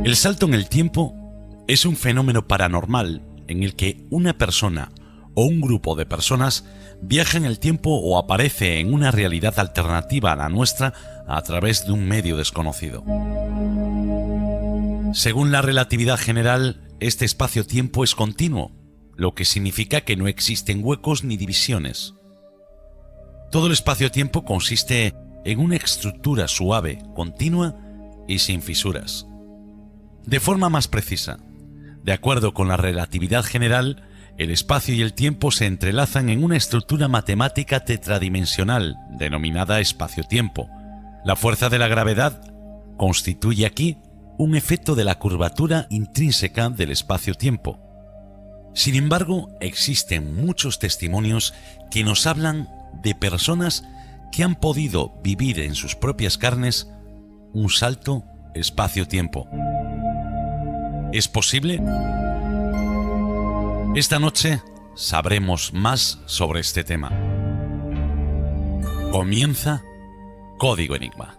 El salto en el tiempo es un fenómeno paranormal en el que una persona o un grupo de personas viaja en el tiempo o aparece en una realidad alternativa a la nuestra a través de un medio desconocido. Según la relatividad general, este espacio-tiempo es continuo, lo que significa que no existen huecos ni divisiones. Todo el espacio-tiempo consiste en una estructura suave, continua y sin fisuras. De forma más precisa, de acuerdo con la relatividad general, el espacio y el tiempo se entrelazan en una estructura matemática tetradimensional denominada espacio-tiempo. La fuerza de la gravedad constituye aquí un efecto de la curvatura intrínseca del espacio-tiempo. Sin embargo, existen muchos testimonios que nos hablan de personas que han podido vivir en sus propias carnes un salto espacio-tiempo. ¿Es posible? Esta noche sabremos más sobre este tema. Comienza Código Enigma.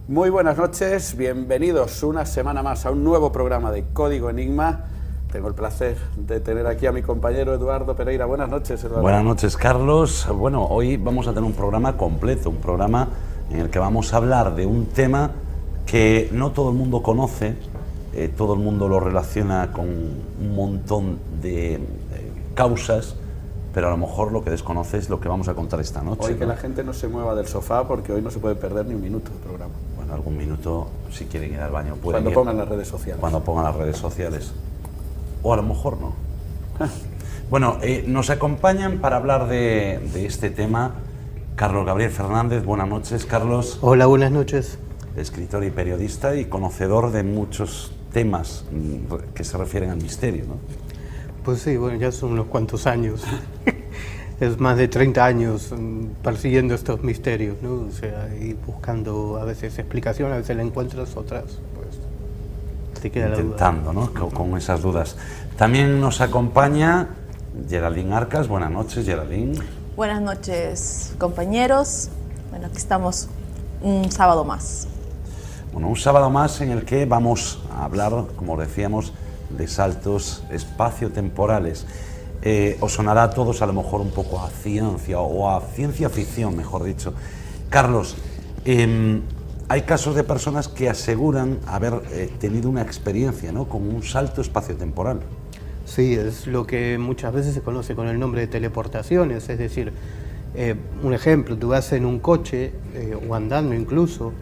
Muy buenas noches, bienvenidos una semana más a un nuevo programa de Código Enigma. Tengo el placer de tener aquí a mi compañero Eduardo Pereira. Buenas noches, Eduardo. Buenas noches, Carlos. Bueno, hoy vamos a tener un programa completo, un programa en el que vamos a hablar de un tema que no todo el mundo conoce, todo el mundo lo relaciona con un montón de causas, pero a lo mejor lo que desconoce es lo que vamos a contar esta noche. Hoy que la gente no se mueva del sofá porque hoy no se puede perder ni un minuto de programa. Bueno, algún minuto, si quieren ir al baño, pueden Cuando ir. pongan las redes sociales. Cuando pongan las redes sociales. O a lo mejor no. Bueno, nos acompañan para hablar de este tema Carlos Gabriel Fernández. Buenas noches, Carlos. Hola, buenas noches. Escritor y periodista y conocedor de muchos temas que se refieren al misterio, ¿no? Pues sí, bueno, ya son unos cuantos años. Es más de 30 años persiguiendo estos misterios, ¿no? O sea, y buscando a veces explicación, a veces la encuentras, otras, pues, te queda intentando, la duda, ¿no? Con esas dudas. También nos acompaña Geraldine Arcas. Buenas noches, Geraldine. Buenas noches, compañeros. Bueno, aquí estamos un sábado más. Bueno, un sábado más en el que vamos a hablar, como decíamos, de saltos espaciotemporales. Os sonará a todos a lo mejor un poco a ciencia o a ciencia ficción, mejor dicho. Carlos, hay casos de personas que aseguran haber tenido una experiencia, ¿no?, con un salto espaciotemporal. Sí, es lo que muchas veces se conoce con el nombre de teleportaciones, es decir, un ejemplo, tú vas en un coche o andando incluso,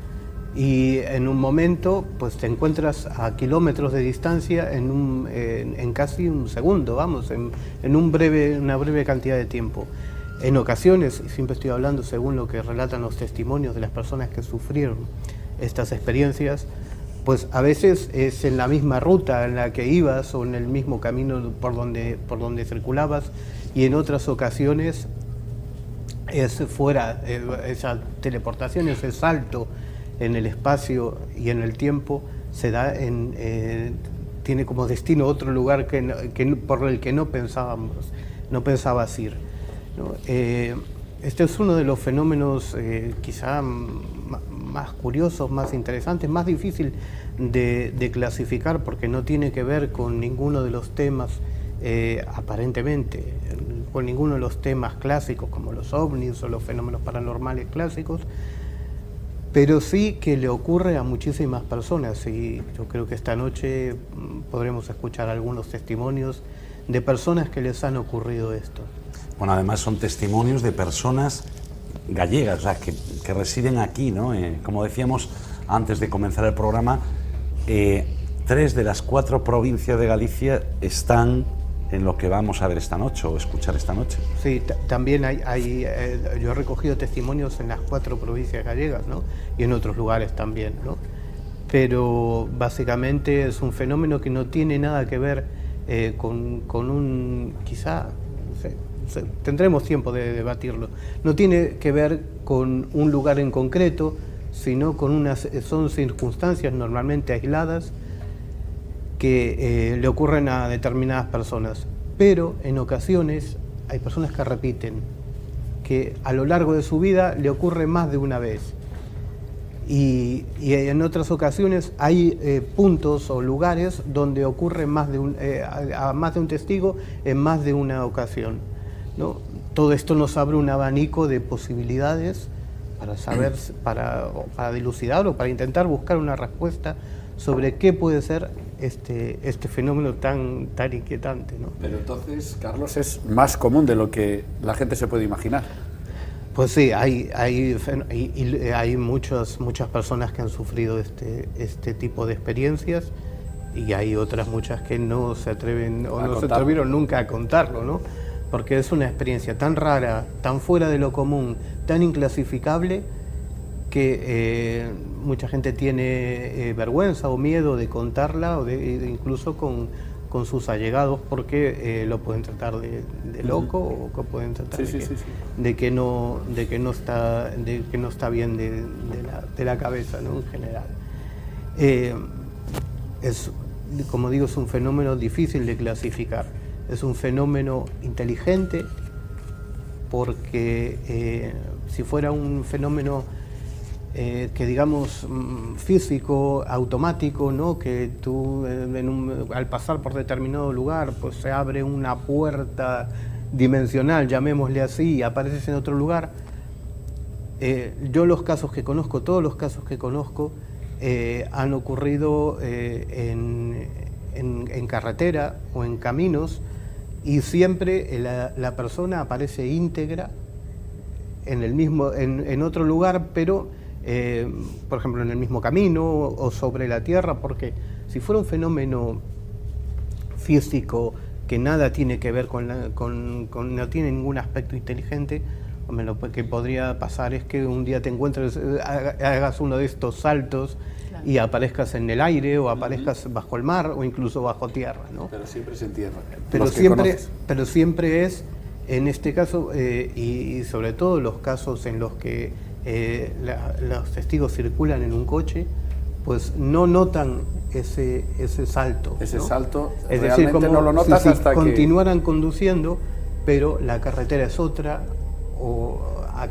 y en un momento pues te encuentras a kilómetros de distancia en casi un segundo, vamos, en una breve cantidad de tiempo. En ocasiones, y siempre estoy hablando según lo que relatan los testimonios de las personas que sufrieron estas experiencias, pues a veces es en la misma ruta en la que ibas o en el mismo camino por donde circulabas, y en otras ocasiones es fuera, esa teleportación, ese salto en el espacio y en el tiempo se da tiene como destino otro lugar por el que no pensabas ir, ¿no? Este es uno de los fenómenos quizá más curiosos, más interesantes, más difícil de clasificar, porque no tiene que ver con ninguno de los temas, aparentemente, con ninguno de los temas clásicos como los ovnis o los fenómenos paranormales clásicos, pero sí que le ocurre a muchísimas personas, y yo creo que esta noche podremos escuchar algunos testimonios de personas que les han ocurrido esto. Bueno, además son testimonios de personas gallegas, o sea, que residen aquí, ¿no? Como decíamos antes de comenzar el programa, 3 de las 4 provincias de Galicia están en lo que vamos a ver esta noche o escuchar esta noche. Sí, también yo he recogido testimonios en las 4 provincias gallegas, ¿no? Y en otros lugares también, ¿no? Pero básicamente es un fenómeno que no tiene nada que ver con un, quizá, no sé, tendremos tiempo de debatirlo, no tiene que ver con un lugar en concreto, sino son circunstancias normalmente aisladas que le ocurren a determinadas personas, pero en ocasiones hay personas que repiten, que a lo largo de su vida le ocurre más de una vez. Y en otras ocasiones hay puntos o lugares donde ocurre a más de un testigo en más de una ocasión, ¿no? Todo esto nos abre un abanico de posibilidades para saber, para dilucidar o para intentar buscar una respuesta sobre qué puede ser este fenómeno tan inquietante, ¿no? Pero entonces, Carlos, es más común de lo que la gente se puede imaginar. Pues sí, hay muchas personas que han sufrido este tipo de experiencias, y hay otras muchas que no se atreven o no se atrevieron nunca a contarlo, ¿no? Porque es una experiencia tan rara, tan fuera de lo común, tan inclasificable, que mucha gente tiene vergüenza o miedo de contarla, o incluso con sus allegados, porque lo pueden tratar de loco, o que pueden tratar de que no está bien de la cabeza, ¿no? En general. Como digo, es un fenómeno difícil de clasificar. Es un fenómeno inteligente, porque si fuera un fenómeno que digamos físico, automático, ¿no? Que tú al pasar por determinado lugar, pues se abre una puerta dimensional, llamémosle así, y apareces en otro lugar. Yo los casos que conozco, todos los casos que conozco, han ocurrido en carretera o en caminos, y siempre la persona aparece íntegra en otro lugar, pero por ejemplo en el mismo camino o sobre la tierra, porque si fuera un fenómeno físico que nada tiene que ver no tiene ningún aspecto inteligente, hombre, lo que podría pasar es que un día te encuentres, hagas uno de estos saltos, claro, y aparezcas en el aire, o aparezcas bajo el mar, o incluso bajo tierra, ¿no? Pero siempre se entierra. Pero siempre es, en este caso, y sobre todo los casos en los que los testigos circulan en un coche, pues no notan ese salto. Ese, ¿no?, salto, es realmente decir, como no lo notas si hasta continuaran conduciendo, pero la carretera es otra, o a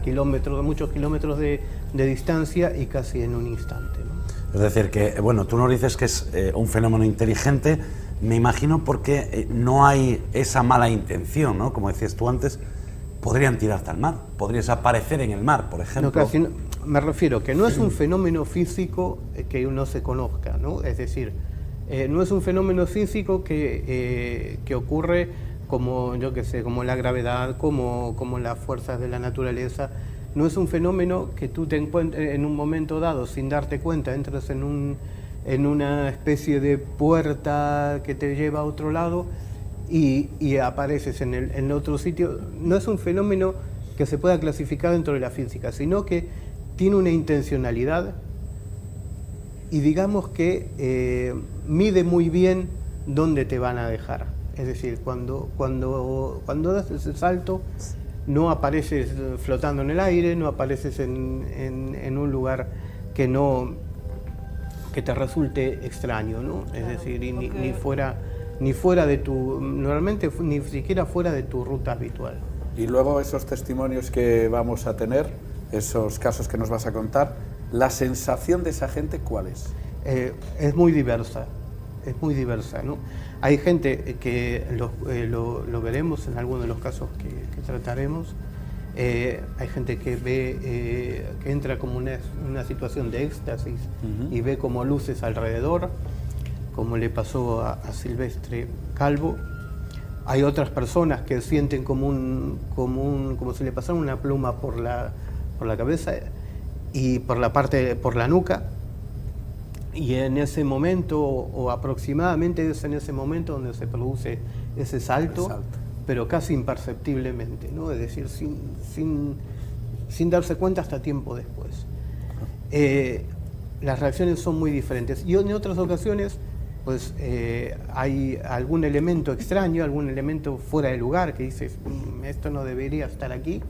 muchos kilómetros de distancia, y casi en un instante, ¿no? Es decir, que bueno, tú nos dices que es un fenómeno inteligente, me imagino, porque no hay esa mala intención, ¿no? Como decías tú antes, podrían tirarte al mar, podrías aparecer en el mar, por ejemplo. No, casi no, me refiero que no es un fenómeno físico que uno se conozca, ¿no? Es decir, no es un fenómeno físico que ocurre como, yo qué sé, como la gravedad, como las fuerzas de la naturaleza. No es un fenómeno que tú te encuentres en un momento dado, sin darte cuenta, entras en una especie de puerta que te lleva a otro lado, y apareces en otro sitio. No es un fenómeno que se pueda clasificar dentro de la física, sino que tiene una intencionalidad, y digamos que mide muy bien dónde te van a dejar. Es decir, cuando das ese salto, no apareces flotando en el aire, no apareces en un lugar que te resulte extraño, ¿no? Es decir, ni fuera de normalmente ni siquiera fuera de tu ruta habitual. Y luego esos testimonios que vamos a tener, esos casos que nos vas a contar, ¿la sensación de esa gente cuál es? Es muy diversa, ¿no? Hay gente que lo veremos en algunos de los casos que trataremos. Hay gente que ve, que entra como una situación de éxtasis, y ve como luces alrededor, como le pasó a Silvestre Calvo. Hay otras personas que sienten como si le pasara una pluma por la cabeza y por la nuca, Y en ese momento, o aproximadamente es en ese momento donde se produce ese salto, pero casi imperceptiblemente, ¿no? Es decir, sin darse cuenta hasta tiempo después. Las reacciones son muy diferentes. Y en otras ocasiones, pues hay algún elemento extraño, algún elemento fuera de lugar que dices, esto no debería estar aquí,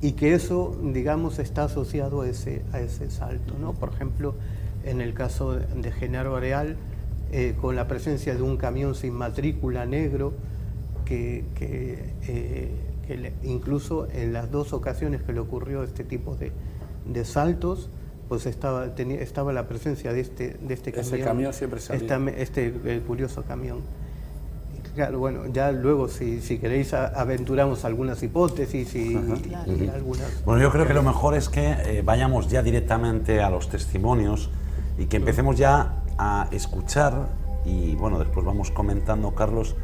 y que eso, digamos, está asociado a ese salto, ¿no? Por ejemplo, en el caso de Genaro Areal, con la presencia de un camión sin matrícula negro, que incluso en las 2 ocasiones que le ocurrió este tipo de saltos, pues estaba la presencia de este camión. Ese camión siempre salía. Este curioso camión. Claro, bueno, ya luego si queréis aventuramos algunas hipótesis y algunas... Bueno, yo creo que lo mejor es que vayamos ya directamente a los testimonios y que empecemos ya a escuchar y bueno, después vamos comentando, Carlos,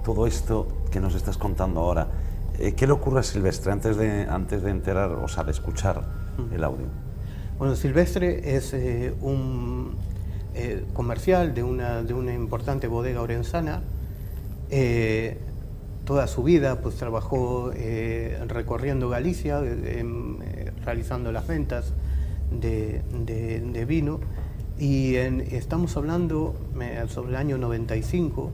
todo esto que nos estás contando ahora. ¿Qué le ocurre a Silvestre antes de enterar, o sea, de escuchar el audio? Bueno, Silvestre es un comercial de una importante bodega orensana. Toda su vida pues trabajó recorriendo Galicia, realizando las ventas de vino, y estamos hablando sobre el año 95.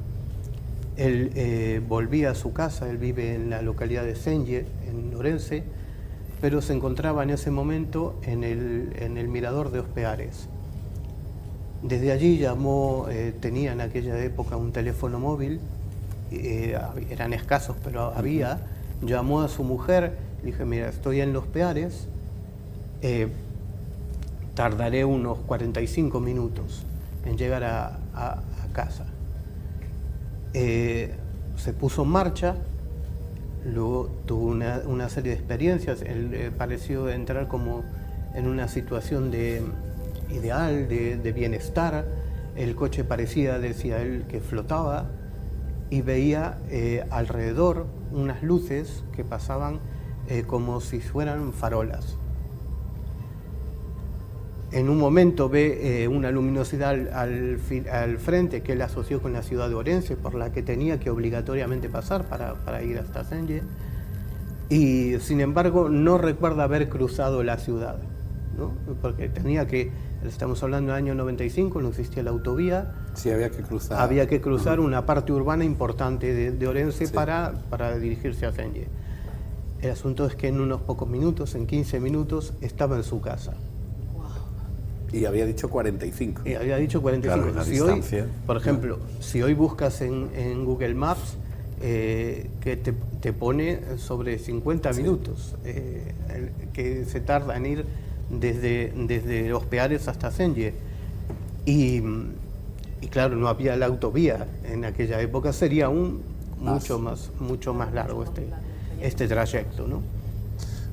Él volvía a su casa, él vive en la localidad de Senlle, en Orense, pero se encontraba en ese momento en el mirador de Ospeares. Desde allí llamó, tenía en aquella época un teléfono móvil, eran escasos, pero había, llamó a su mujer, le dije, mira, estoy en Los Peares, tardaré unos 45 minutos en llegar a casa. Se puso en marcha, luego tuvo una serie de experiencias, él pareció entrar como en una situación ideal, de bienestar. El coche parecía, decía él, que flotaba, y veía alrededor unas luces que pasaban como si fueran farolas. En un momento ve una luminosidad al frente que él asoció con la ciudad de Orense, por la que tenía que obligatoriamente pasar para ir hasta Senlle, y sin embargo no recuerda haber cruzado la ciudad, ¿no? Porque estamos hablando del año 95, no existía la autovía. Sí, había que cruzar. Había que cruzar una parte urbana importante de Orense, sí, para dirigirse a Senlle. El asunto es que en unos pocos minutos, en 15 minutos, estaba en su casa. Y había dicho 45. Y había dicho 45. Claro, si hoy, por ejemplo, si hoy buscas en Google Maps, que te pone sobre 50 minutos, que se tarda en ir desde Los Peares hasta Senlle. Y claro, no había la autovía en aquella época, sería mucho más largo este trayecto, ¿no?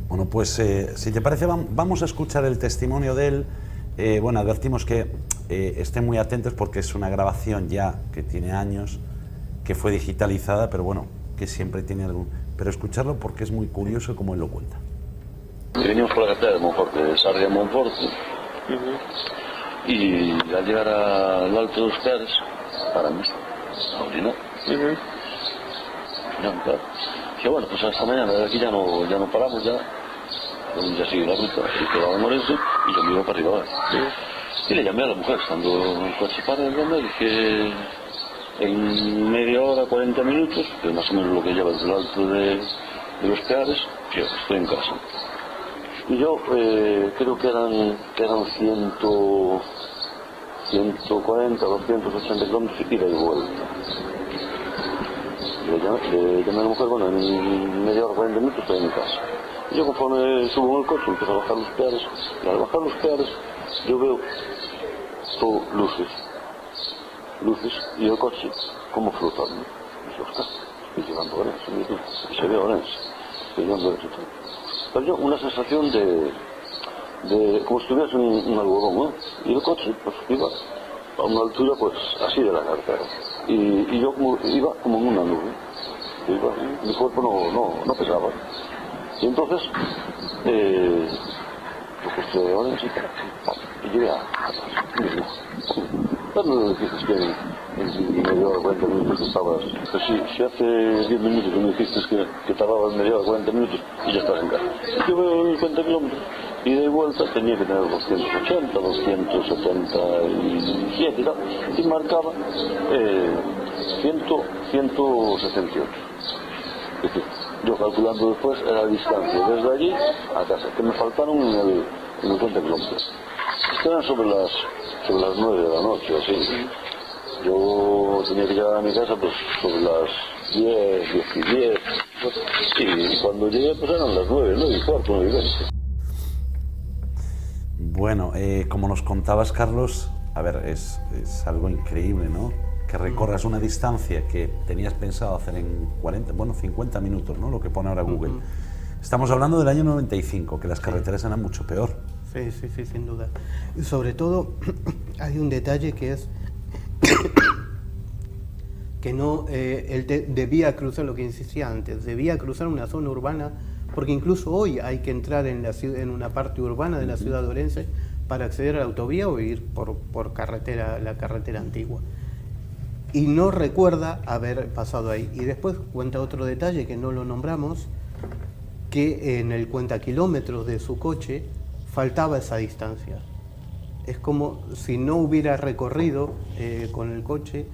Bueno, pues si te parece, vamos a escuchar el testimonio de él. Bueno, advertimos que estén muy atentos porque es una grabación ya que tiene años, que fue digitalizada, pero bueno, que siempre tiene algún... Pero escucharlo porque es muy curioso como él lo cuenta. Veníamos por la carretera de Monforte, de Sarria a Monforte, y al llegar al Alto de los Peares, paramos a orinar. Ya, claro. Dije, bueno, pues hasta mañana, de aquí ya no paramos, ya sigue la ruta, y quedaba en Orense, y yo me iba para arriba. Y le llamé a la mujer, estando el coche para el llamé, dije, en media hora, 40 minutos, que es más o menos lo que lleva desde el Alto de los Peares, que estoy en casa. Y yo creo que eran 140, 280 kilómetros ida y vuelta. Le llamé a la mujer, bueno, en media hora, 40 minutos estoy en mi casa. Y yo conforme subo en el coche empiezo a bajar los Peares, y al bajar los Peares yo veo todo luces, y el coche como flotando. Y yo, ostras, estoy llegando a Orense, y se ve Orense, estoy llegando a Orense. Pero yo una sensación de como si estuviese un algodón, ¿no? Y el coche pues iba a una altura pues así de la carretera. Y yo iba como en una nube. Mi cuerpo no pesaba. Y entonces, pues de Orense y llegué a mismo. Cuando me dijiste que en media hora, 40 minutos que estabas, pues sí, si hace 10 minutos que me dijiste que tardabas media hora, 40 minutos y ya estás en casa. Yo veo los 50 kilómetros y de vuelta tenía que tener 280, 277 y tal, y marcaba 178. Es decir, yo calculando después la distancia desde allí a casa, que me faltaron en el 50 kilómetros. Eran sobre las 9 de la noche, así. Yo tenía que llegar a mi casa pues sobre las 10, 10 y 10. Y cuando llegué pues eran las 9, 9 y cuarto, 9 y 20. Bueno, como nos contabas, Carlos, a ver, es algo increíble, ¿no? Que recorras una distancia que tenías pensado hacer en 50 minutos, ¿no? Lo que pone ahora Google. Estamos hablando del año 95, que las carreteras eran mucho peor. Sí, sin duda. Y sobre todo, hay un detalle que es que no, él debía cruzar, lo que insistía antes, debía cruzar una zona urbana, porque incluso hoy hay que entrar en una parte urbana de la ciudad de Orense para acceder a la autovía o ir por carretera, la carretera antigua. Y no recuerda haber pasado ahí. Y después cuenta otro detalle que no lo nombramos, que en el cuentakilómetros de su coche faltaba esa distancia. Es como si no hubiera recorrido con el coche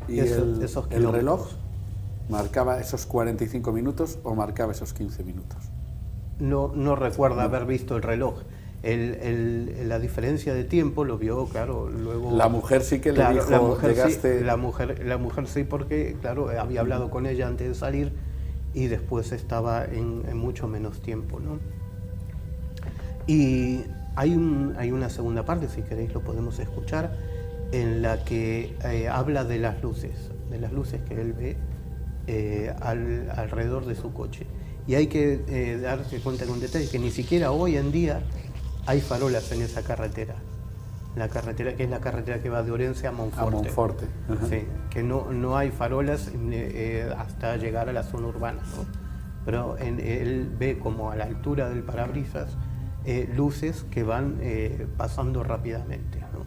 ¿Y esos kilómetros. el reloj marcaba esos 45 minutos o marcaba esos 15 minutos? No recuerda haber visto el reloj. La diferencia de tiempo lo vio, claro, luego... La mujer sí que le claro, dijo, la mujer llegaste... sí, la mujer sí, porque, claro, había hablado con ella antes de salir y después estaba en mucho menos tiempo, ¿no? Y hay una segunda parte, si queréis lo podemos escuchar, en la que habla de las luces que él ve alrededor de su coche. Y hay que darse cuenta con detalle que ni siquiera hoy en día hay farolas en esa carretera. La carretera que es la carretera que va de Orense a Monforte. A Monforte. Sí, que no hay farolas hasta llegar a la zona urbana, ¿no? Pero él ve como a la altura del parabrisas luces que van pasando rápidamente, ¿no?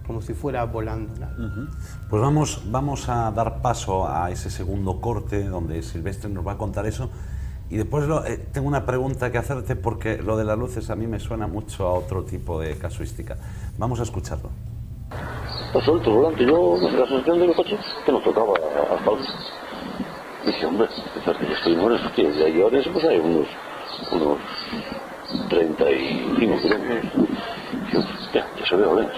Como si fuera volando. Pues vamos a dar paso a ese segundo corte donde Silvestre nos va a contar eso. Y después tengo una pregunta que hacerte porque lo de las luces a mí me suena mucho a otro tipo de casuística. Vamos a escucharlo. Pasó el volante, yo me la sensación del coche que nos tocaba asfalto. Dije, hombre, pensar que ya estoy en Orense, tío, y ahí a Orense pues hay unos 35 kilómetros. Ya se ve Orense.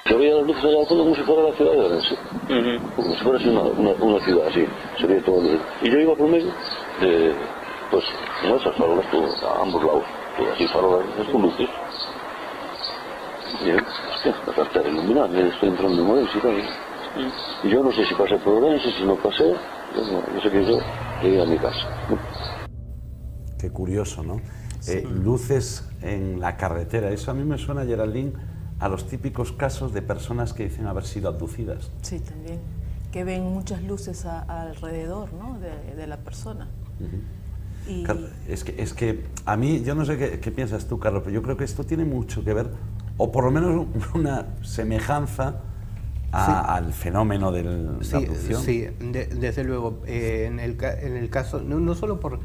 Yo veía las luces allá al fondo como si fuera la ciudad de Orense. Como si fuera así una ciudad así, se veía todo. Y yo iba por medio de, pues, como esas farolas, a ambos lados, así farolas con luces. Y hostia, la cartera iluminada, me estoy entrando en Orense y tal. Y yo no sé si pasé por Orense, si no pasé, yo sé que yo llegué a mi casa. Qué curioso, ¿no? Luces en la carretera, eso a mí me suena, Geraldine, a los típicos casos de personas que dicen haber sido abducidas. Sí, también. Que ven muchas luces alrededor, ¿no? de la persona. Y... Es que a mí, yo no sé qué piensas tú, Carlos, pero yo creo que esto tiene mucho que ver, o por lo menos una semejanza al fenómeno de la abducción. Sí, desde luego. En el caso, no solo por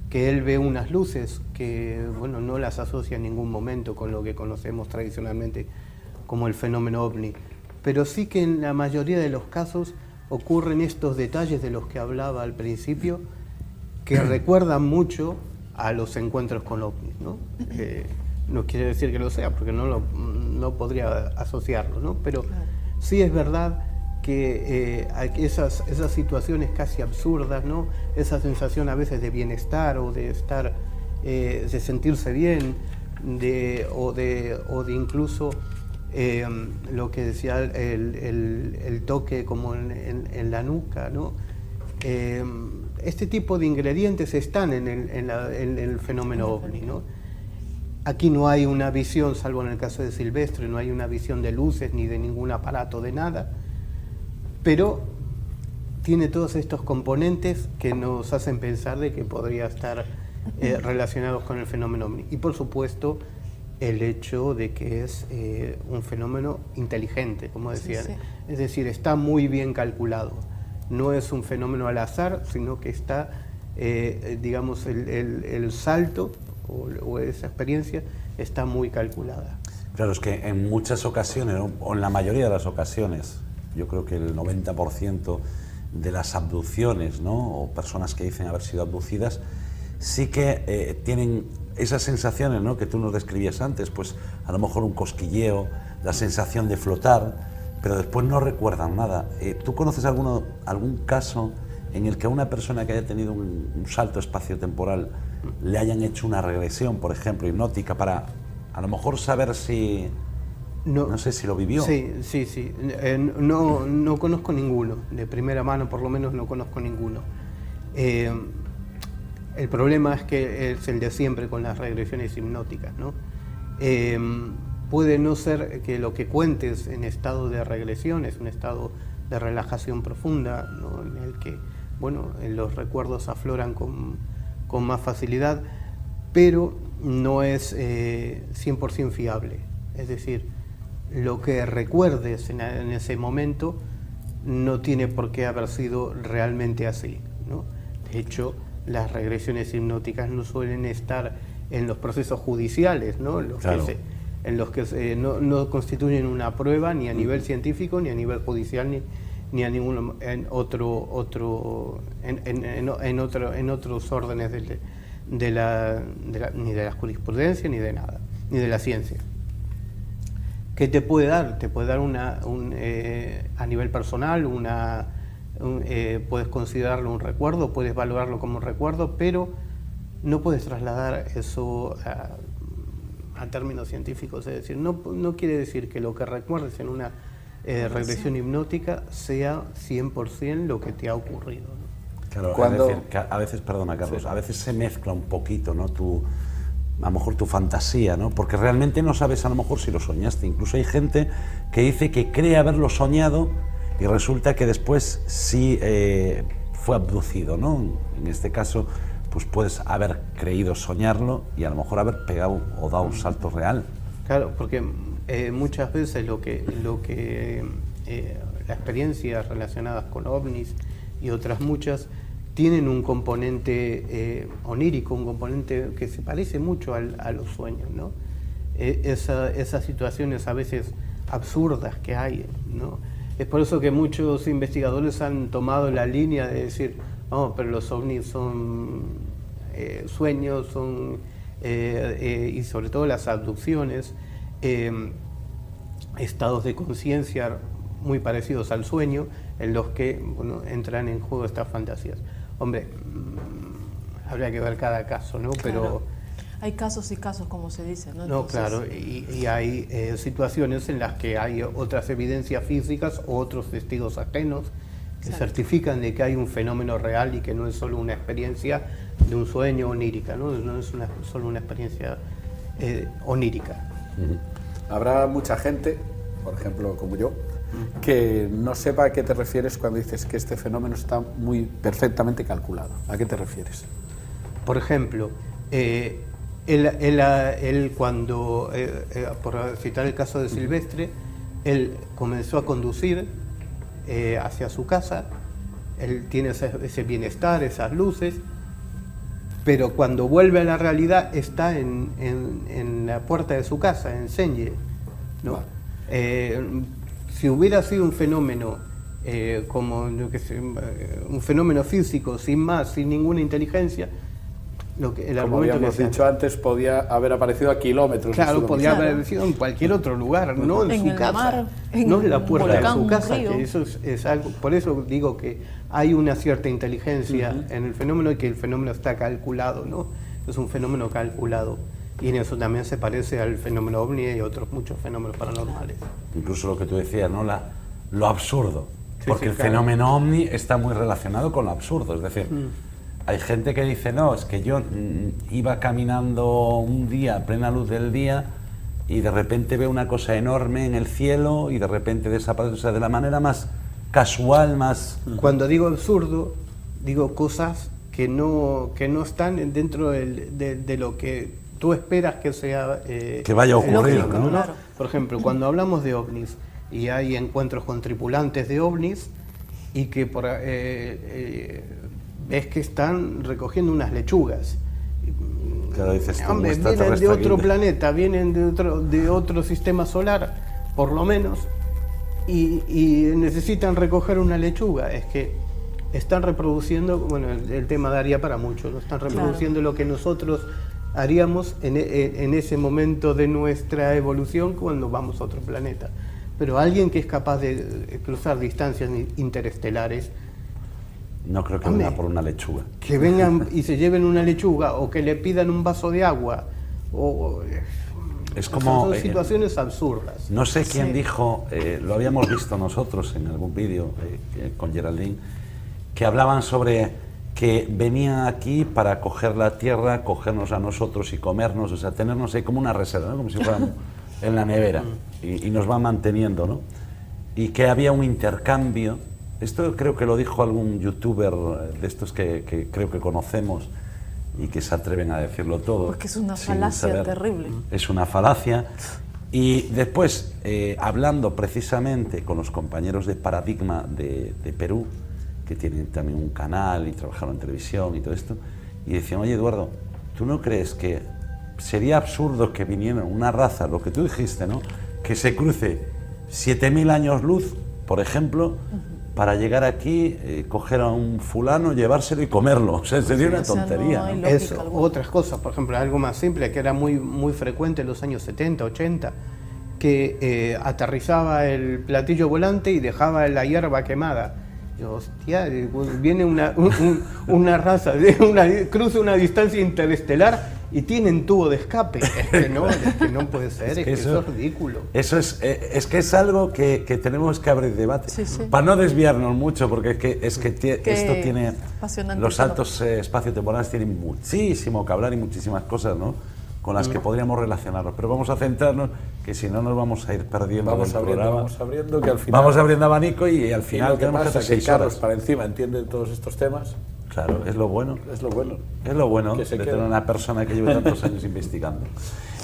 que él ve unas luces que, bueno, no las asocia en ningún momento con lo que conocemos tradicionalmente como el fenómeno ovni, pero sí que en la mayoría de los casos ocurren estos detalles de los que hablaba al principio, que recuerdan mucho a los encuentros con ovnis, ¿no? No quiere decir que lo sea, porque no podría asociarlo, ¿no? Pero sí es verdad que esas situaciones casi absurdas, ¿no? Esa sensación a veces de bienestar o de estar, de sentirse bien, o de incluso lo que decía el toque como en la nuca, ¿no? Este tipo de ingredientes están en el fenómeno ovni, ¿no? Aquí no hay una visión, salvo en el caso de Silvestre, no hay una visión de luces ni de ningún aparato de nada, pero tiene todos estos componentes que nos hacen pensar de que podría estar relacionados con el fenómeno ovni. Y por supuesto, el hecho de que es un fenómeno inteligente, como decían. Sí. Es decir, está muy bien calculado. No es un fenómeno al azar, sino que está, digamos, el salto o esa experiencia está muy calculada. Claro, es que en muchas ocasiones, o en la mayoría de las ocasiones, yo creo que el 90% de las abducciones, ¿no?, o personas que dicen haber sido abducidas, sí que tienen esas sensaciones, ¿no?, que tú nos describías antes, pues a lo mejor un cosquilleo, la sensación de flotar, pero después no recuerdan nada. ¿Tú conoces algún caso en el que a una persona que haya tenido un salto espaciotemporal le hayan hecho una regresión, por ejemplo, hipnótica, para a lo mejor saber si... No sé si lo vivió. Sí. No conozco ninguno. De primera mano, por lo menos, no conozco ninguno. El problema es que es el de siempre con las regresiones hipnóticas, ¿no? Puede no ser que lo que cuentes en estado de regresión es un estado de relajación profunda, ¿no?, en el que, bueno, los recuerdos afloran con más facilidad, pero no es 100% fiable. Es decir, lo que recuerdes en ese momento no tiene por qué haber sido realmente así, ¿no? De hecho, las regresiones hipnóticas no suelen estar en los procesos judiciales, ¿no?, en los que no constituyen una prueba ni a nivel científico, ni a nivel judicial, ni a ningún en otros órdenes ni de la jurisprudencia, ni de nada, ni de la ciencia. ¿Qué te puede dar? Te puede dar a nivel personal, puedes considerarlo un recuerdo, puedes valorarlo como un recuerdo, pero no puedes trasladar eso a términos científicos. Es decir, no quiere decir que lo que recuerdes en una regresión hipnótica sea 100% lo que te ha ocurrido, ¿no? Claro, a veces, perdona, Carlos, sí, a veces se mezcla un poquito, ¿no?, a lo mejor tu fantasía, ¿no?, porque realmente no sabes a lo mejor si lo soñaste. Incluso hay gente que dice que cree haberlo soñado y resulta que después sí fue abducido, ¿no? En este caso, pues puedes haber creído soñarlo y a lo mejor haber pegado o dado un salto real. Claro, porque muchas veces las experiencias relacionadas con ovnis y otras muchas tienen un componente onírico, un componente que se parece mucho a los sueños, ¿no? Esas situaciones a veces absurdas que hay, ¿no? Es por eso que muchos investigadores han tomado la línea de decir, no, pero los ovnis son sueños, y sobre todo las abducciones, estados de conciencia muy parecidos al sueño, en los que, bueno, entran en juego estas fantasías. Hombre, habría que ver cada caso, ¿no? Claro. Pero hay casos y casos, como se dice, ¿no? no, Entonces, claro, y hay situaciones en las que hay otras evidencias físicas o otros testigos ajenos que Exacto. certifican de que hay un fenómeno real y que no es solo una experiencia de un sueño onírica, no es solo una experiencia onírica. Habrá mucha gente, por ejemplo, como yo, que no sepa a qué te refieres cuando dices que este fenómeno está muy perfectamente calculado. ¿A qué te refieres? Por ejemplo, él cuando, por citar el caso de Silvestre, él comenzó a conducir hacia su casa, él tiene ese bienestar, esas luces, pero cuando vuelve a la realidad está en la puerta de su casa, en Senye, ¿no? Si hubiera sido un fenómeno como un fenómeno físico, sin más, sin ninguna inteligencia, el como habíamos dicho antes, podía haber aparecido a kilómetros. Claro, de su podía domicilio. haber sido en cualquier otro lugar, no en su el casa, mar, no en la puerta volcán, de su un casa. río. Que eso es algo, por eso digo que hay una cierta inteligencia en el fenómeno y que el fenómeno está calculado, ¿no? Es un fenómeno calculado. Y en eso también se parece al fenómeno ovni y otros muchos fenómenos paranormales. Incluso lo que tú decías, ¿no?, lo absurdo. Sí, porque sí, el claro. fenómeno ovni está muy relacionado con lo absurdo. Es decir, hay gente que dice, no, es que yo iba caminando un día a plena luz del día y de repente veo una cosa enorme en el cielo y de repente desaparece. O sea, de la manera más casual, más... Cuando digo absurdo, digo cosas que no están dentro de lo que tú esperas que sea que vaya a ocurrir, lógico, ¿no? Claro. Por ejemplo, cuando hablamos de ovnis y hay encuentros con tripulantes de ovnis y que ves que están recogiendo unas lechugas. Claro, dices tú, Hombre, un vienen de extraterrestre otro aquí. planeta, vienen de otro sistema solar, por lo menos, y necesitan recoger una lechuga. Es que están reproduciendo, bueno, el tema daría para mucho, ¿no? Están reproduciendo lo que nosotros haríamos en ese momento de nuestra evolución cuando vamos a otro planeta. Pero alguien que es capaz de cruzar distancias interestelares, No creo que Hombre, venga por una lechuga. que vengan y se lleven una lechuga o que le pidan un vaso de agua, Es como, son situaciones absurdas. No sé quién Sí. dijo, lo habíamos visto nosotros en algún vídeo con Geraldine, que hablaban sobre que venían aquí para coger la tierra, cogernos a nosotros y comernos, o sea, tenernos ahí como una reserva, ¿no? Como si fuéramos en la nevera, y nos va manteniendo, ¿no? Y que había un intercambio. Esto creo que lo dijo algún youtuber de estos que creo que conocemos y que se atreven a decirlo todo. Porque es una sin falacia saber. terrible. Es una falacia. Y después, hablando precisamente con los compañeros de Paradigma de Perú, que tienen también un canal y trabajaron en televisión y todo esto, y decían, oye Eduardo, ¿tú no crees que sería absurdo que viniera una raza, lo que tú dijiste, ¿no? Que se cruce 7000 años luz, por ejemplo, para llegar aquí, coger a un fulano, llevárselo y comerlo? O sea, sería una O sea, tontería, no hay ¿no? lógica Eso, alguna. otras cosas, por ejemplo, algo más simple que era muy frecuente en los años 70, 80, que aterrizaba el platillo volante y dejaba la hierba quemada. Y, hostia, viene una raza, cruza una distancia interestelar y tienen tubo de escape. Es que no puede ser, es que eso es ridículo. Eso es que es algo que tenemos que abrir debate. Sí, sí. Para no desviarnos mucho, porque esto tiene... apasionante Los tema. saltos espaciotemporales tienen muchísimo que hablar y muchísimas cosas, ¿no? Con las que podríamos relacionarnos. Pero vamos a centrarnos, que si no nos vamos a ir perdiendo Vamos el abriendo, programa. vamos abriendo, que al final... Vamos abriendo abanico y al Y final lo que tenemos que pasa hacer es que 6 Carlos horas. para encima entiende todos estos temas, Claro, es lo bueno. es lo bueno. Es lo bueno Que se de quede. tener una persona que lleve tantos años investigando.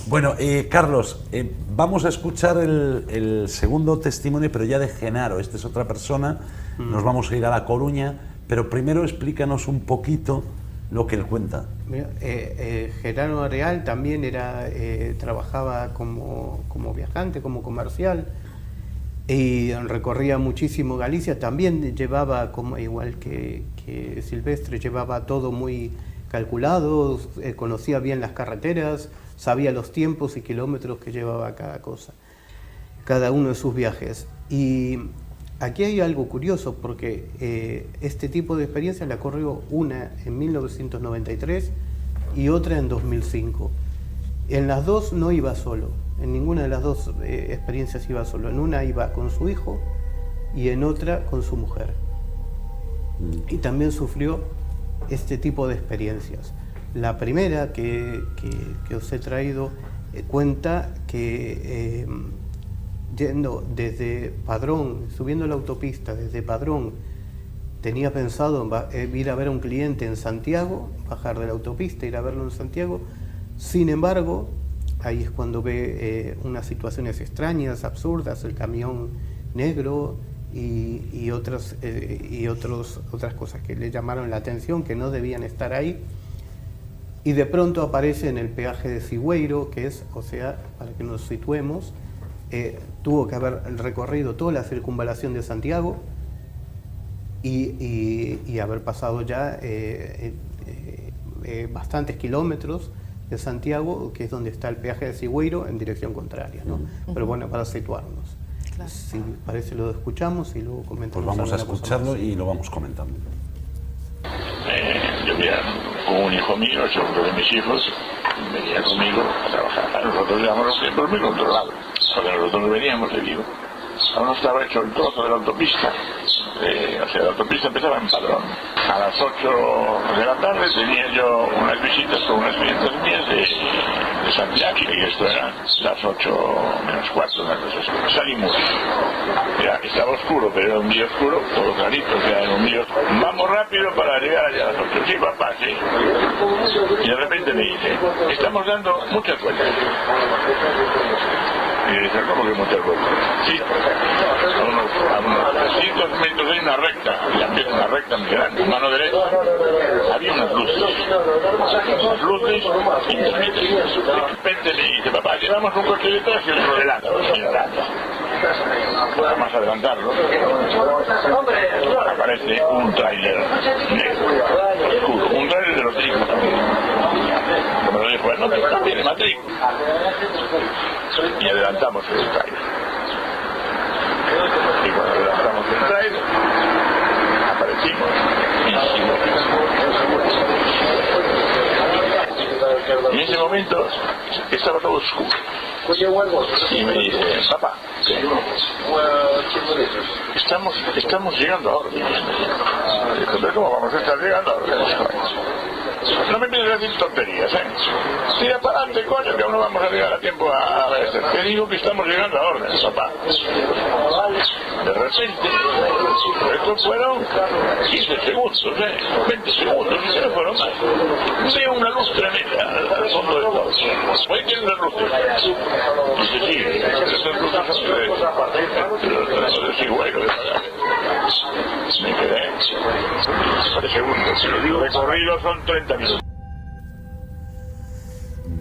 Bueno, Carlos, vamos a escuchar el segundo testimonio, pero ya de Genaro. Esta es otra persona. Nos vamos a ir a La Coruña, pero primero explícanos un poquito lo que él cuenta. Mira, Gerardo Areal también trabajaba como viajante, como comercial, y recorría muchísimo Galicia. También llevaba, como igual que Silvestre, llevaba todo muy calculado, conocía bien las carreteras, sabía los tiempos y kilómetros que llevaba cada cosa, cada uno de sus viajes. Y aquí hay algo curioso, porque este tipo de experiencia la corrió una en 1993 y otra en 2005. En las dos no iba solo, en ninguna de las dos experiencias iba solo. En una iba con su hijo y en otra con su mujer. Y también sufrió este tipo de experiencias. La primera que os he traído cuenta que yendo desde Padrón, subiendo la autopista desde Padrón, tenía pensado ir a ver a un cliente en Santiago, bajar de la autopista, ir a verlo en Santiago. Sin embargo, ahí es cuando ve unas situaciones extrañas, absurdas, el camión negro y otras cosas que le llamaron la atención, que no debían estar ahí. Y de pronto aparece en el peaje de Sigüeiro, que es, o sea, para que nos situemos, tuvo que haber recorrido toda la circunvalación de Santiago y haber pasado ya bastantes kilómetros de Santiago, que es donde está el peaje de Sigüeiro, en dirección contraria, ¿no? Pero bueno, para situarnos. Claro. Si parece lo escuchamos y luego comentamos. Pues vamos a alguna cosa escucharlo más. y lo vamos comentando. Yo vivía con un hijo mío, yo otro de mis hijos, venía conmigo a trabajar. Nosotros íbamos siempre muy controlados. Cuando nosotros veníamos, le digo, aún no estaba hecho el trozo de la autopista. O sea, la autopista empezaba en Padrón. A las 8 de la tarde tenía yo unas visitas con unas clientes mías de Santiago, y esto eran las 8 menos cuarto, una cosa así. Salimos. Ya estaba oscuro, pero era un día oscuro, todo clarito, o sea, era un día oscuro. Vamos rápido para llegar allá a las 8. Sí, papá, sí. Y de repente me dice, estamos dando muchas vueltas. Y dice, ¿cómo que muchas vueltas? Sí, a unos 300 metros hay una recta, y la empieza una recta muy grande, mano derecha, había unas luces intermitentes. De repente le dice, papá, llevamos un coche detrás y otro delante, nada más adelantarlo, aparece un tráiler negro, oscuro, un tráiler de los chicos. Como lo dijo, no, pero también de Madrid. Y adelantamos el tráiler. Y cuando adelantamos el tráiler, aparecimos y en ese momento estaba todo oscuro. Y me dice, papá, estamos llegando a Órdenes. Dijo, pero ¿cómo vamos a estar llegando a Órdenes? No me empieces a decir tonterías, Tira para adelante, coño, que aún no vamos a llegar a tiempo a ver. Te digo que estamos llegando a Órdenes, papá. De repente, estos fueron 15 segundos, 20 segundos, y no fueron más. Veo una luz tremenda al fondo del todo. Ahí tienen las luces. Dice, sí, esas luces son de Sigüero. Me quedé 3 segundos. El recorrido son 30 minutos.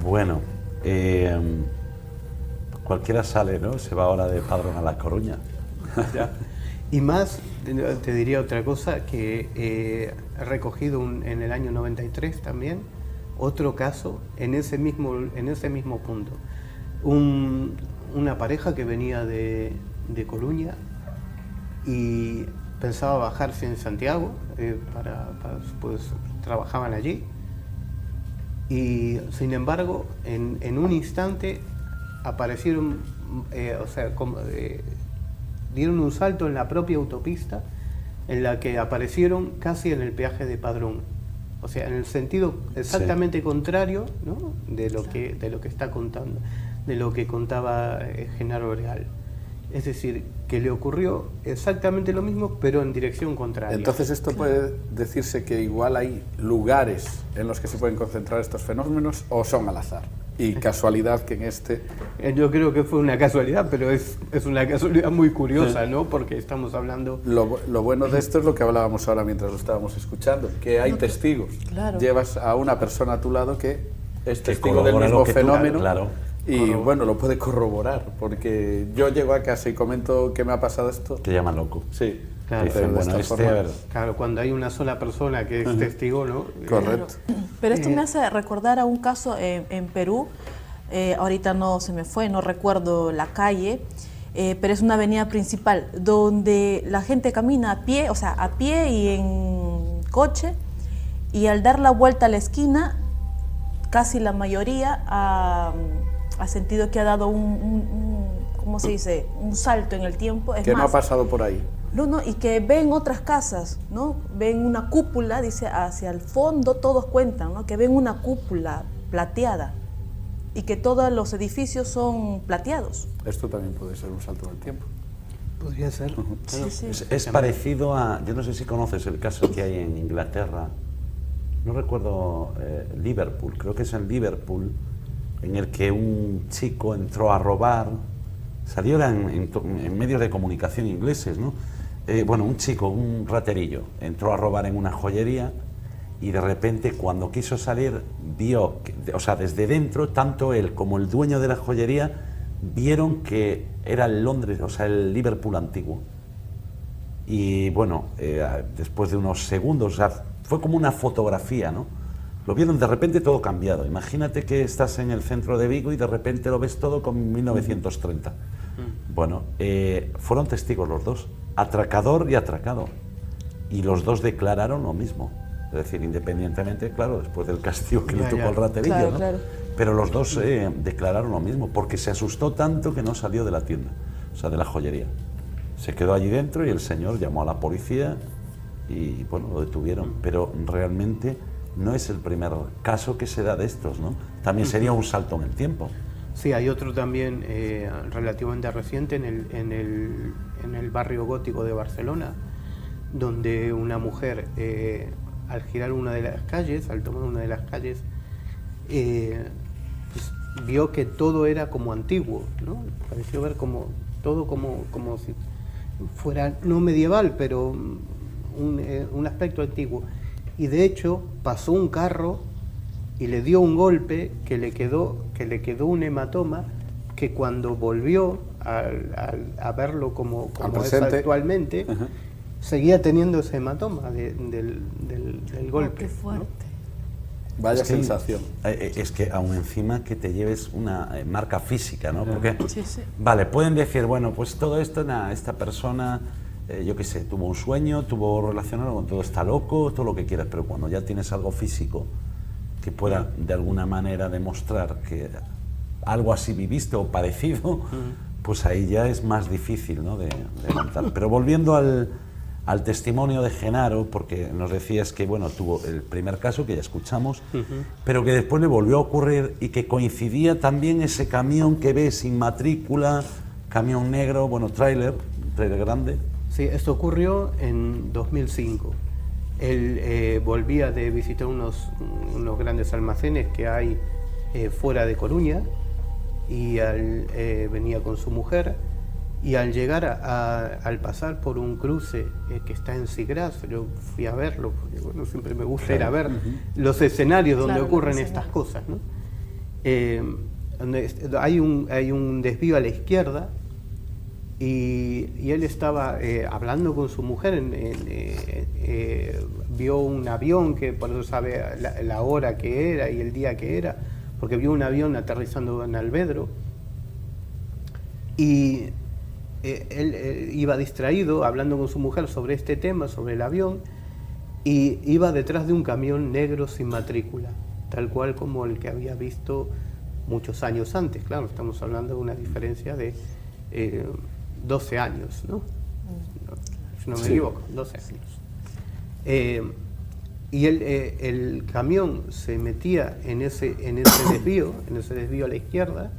Bueno, cualquiera sale, ¿no? Se va ahora de Padrón a La Coruña. Y más, te diría otra cosa, que he recogido en el año 93 también, otro caso en ese mismo punto. Una pareja que venía de Coruña y pensaba bajarse en Santiago, pues trabajaban allí, y sin embargo en un instante aparecieron, dieron un salto en la propia autopista, en la que aparecieron casi en el peaje de Padrón, o sea, en el sentido exactamente contrario, ¿no?, de lo que está contando, de lo que contaba Genaro Real. Es decir, que le ocurrió exactamente lo mismo, pero en dirección contraria. Entonces, esto puede decirse que igual hay lugares en los que se pueden concentrar estos fenómenos, o son al azar. Y casualidad que en este... Yo creo que fue una casualidad, pero es una casualidad muy curiosa, ¿no? Porque estamos hablando... Lo bueno de esto es lo que hablábamos ahora mientras lo estábamos escuchando, que hay testigos. Claro. Llevas a una persona a tu lado que es testigo del mismo fenómeno. Claro. Y bueno, lo puede corroborar, porque yo llego a casa y comento que me ha pasado esto. Te llaman loco. Sí. Claro, Dicen, bueno, claro, cuando hay una sola persona que es testigo, ¿no? Correcto. Pero esto me hace recordar a un caso en Perú, ahorita no se me fue, no recuerdo la calle, pero es una avenida principal donde la gente camina a pie, o sea, a pie y en coche, y al dar la vuelta a la esquina, casi la mayoría ha sentido que ha dado ¿cómo se dice?, un salto en el tiempo. Es que más, no ha pasado por ahí. No, y que ven otras casas, ¿no? Ven una cúpula, dice, hacia el fondo todos cuentan, ¿no?, que ven una cúpula plateada y que todos los edificios son plateados. Esto también puede ser un salto en el tiempo. Podría ser. Sí, sí. Es parecido a... Yo no sé si conoces el caso que hay en Inglaterra, no recuerdo, Liverpool, creo que es en Liverpool, en el que un chico entró a robar, salió en medios de comunicación ingleses, ¿no? Bueno, un chico, un raterillo, entró a robar en una joyería y de repente cuando quiso salir vio, o sea, desde dentro, tanto él como el dueño de la joyería vieron que era el Londres, o sea, el Liverpool antiguo. Y bueno, después de unos segundos, o sea, fue como una fotografía, ¿no? Lo vieron de repente todo cambiado. Imagínate que estás en el centro de Vigo y de repente lo ves todo como 1930. Bueno, fueron testigos los dos, atracador y atracado. Y los dos declararon lo mismo. Es decir, independientemente, claro, después del castigo que le tocó al raterillo, claro, ¿no? claro. Pero los dos declararon lo mismo, porque se asustó tanto que no salió de la tienda, o sea, de la joyería. Se quedó allí dentro y el señor llamó a la policía y bueno, lo detuvieron. Pero realmente no es el primer caso que se da de estos, ¿no? También sería un salto en el tiempo. Sí, hay otro también relativamente reciente en el barrio gótico de Barcelona, donde una mujer al girar una de las calles, al tomar una de las calles, pues, vio que todo era como antiguo, ¿no? Pareció ver como todo como si fuera no medieval, pero un aspecto antiguo. Y de hecho pasó un carro y le dio un golpe que le quedó un hematoma que cuando volvió a verlo como es actualmente, seguía teniendo ese hematoma del golpe. Qué fuerte. ¿No? Vaya Sí, sensación. Es que aún encima que te lleves una marca física, ¿no? Porque, Sí, sí. vale, pueden decir, bueno, pues todo esto, esta persona, yo qué sé, tuvo un sueño, tuvo relacionado con todo, está loco, todo lo que quieras, pero cuando ya tienes algo físico que pueda de alguna manera demostrar que algo así viviste o parecido, pues ahí ya es más difícil, ¿no?, de montar. Pero volviendo al testimonio de Genaro, porque nos decías que bueno, tuvo el primer caso que ya escuchamos, pero que después le volvió a ocurrir y que coincidía también ese camión que ves sin matrícula, camión negro, bueno, tráiler grande. Sí, esto ocurrió en 2005. Él volvía de visitar unos grandes almacenes que hay fuera de Coruña y venía con su mujer. Y al llegar al pasar por un cruce que está en Sigras, yo fui a verlo, porque bueno, siempre me gusta ir a ver los escenarios donde ocurren estas cosas, ¿no? Hay un desvío a la izquierda y él estaba hablando con su mujer, vio un avión, que por eso sabe la hora que era y el día que era, porque vio un avión aterrizando en Alvedro y él iba distraído hablando con su mujer sobre este tema, sobre el avión, y iba detrás de un camión negro sin matrícula, tal cual como el que había visto muchos años antes. Claro, estamos hablando de una diferencia de 12 años, ¿no? Si no me equivoco, 12 años. Y el camión se metía en ese desvío a la izquierda,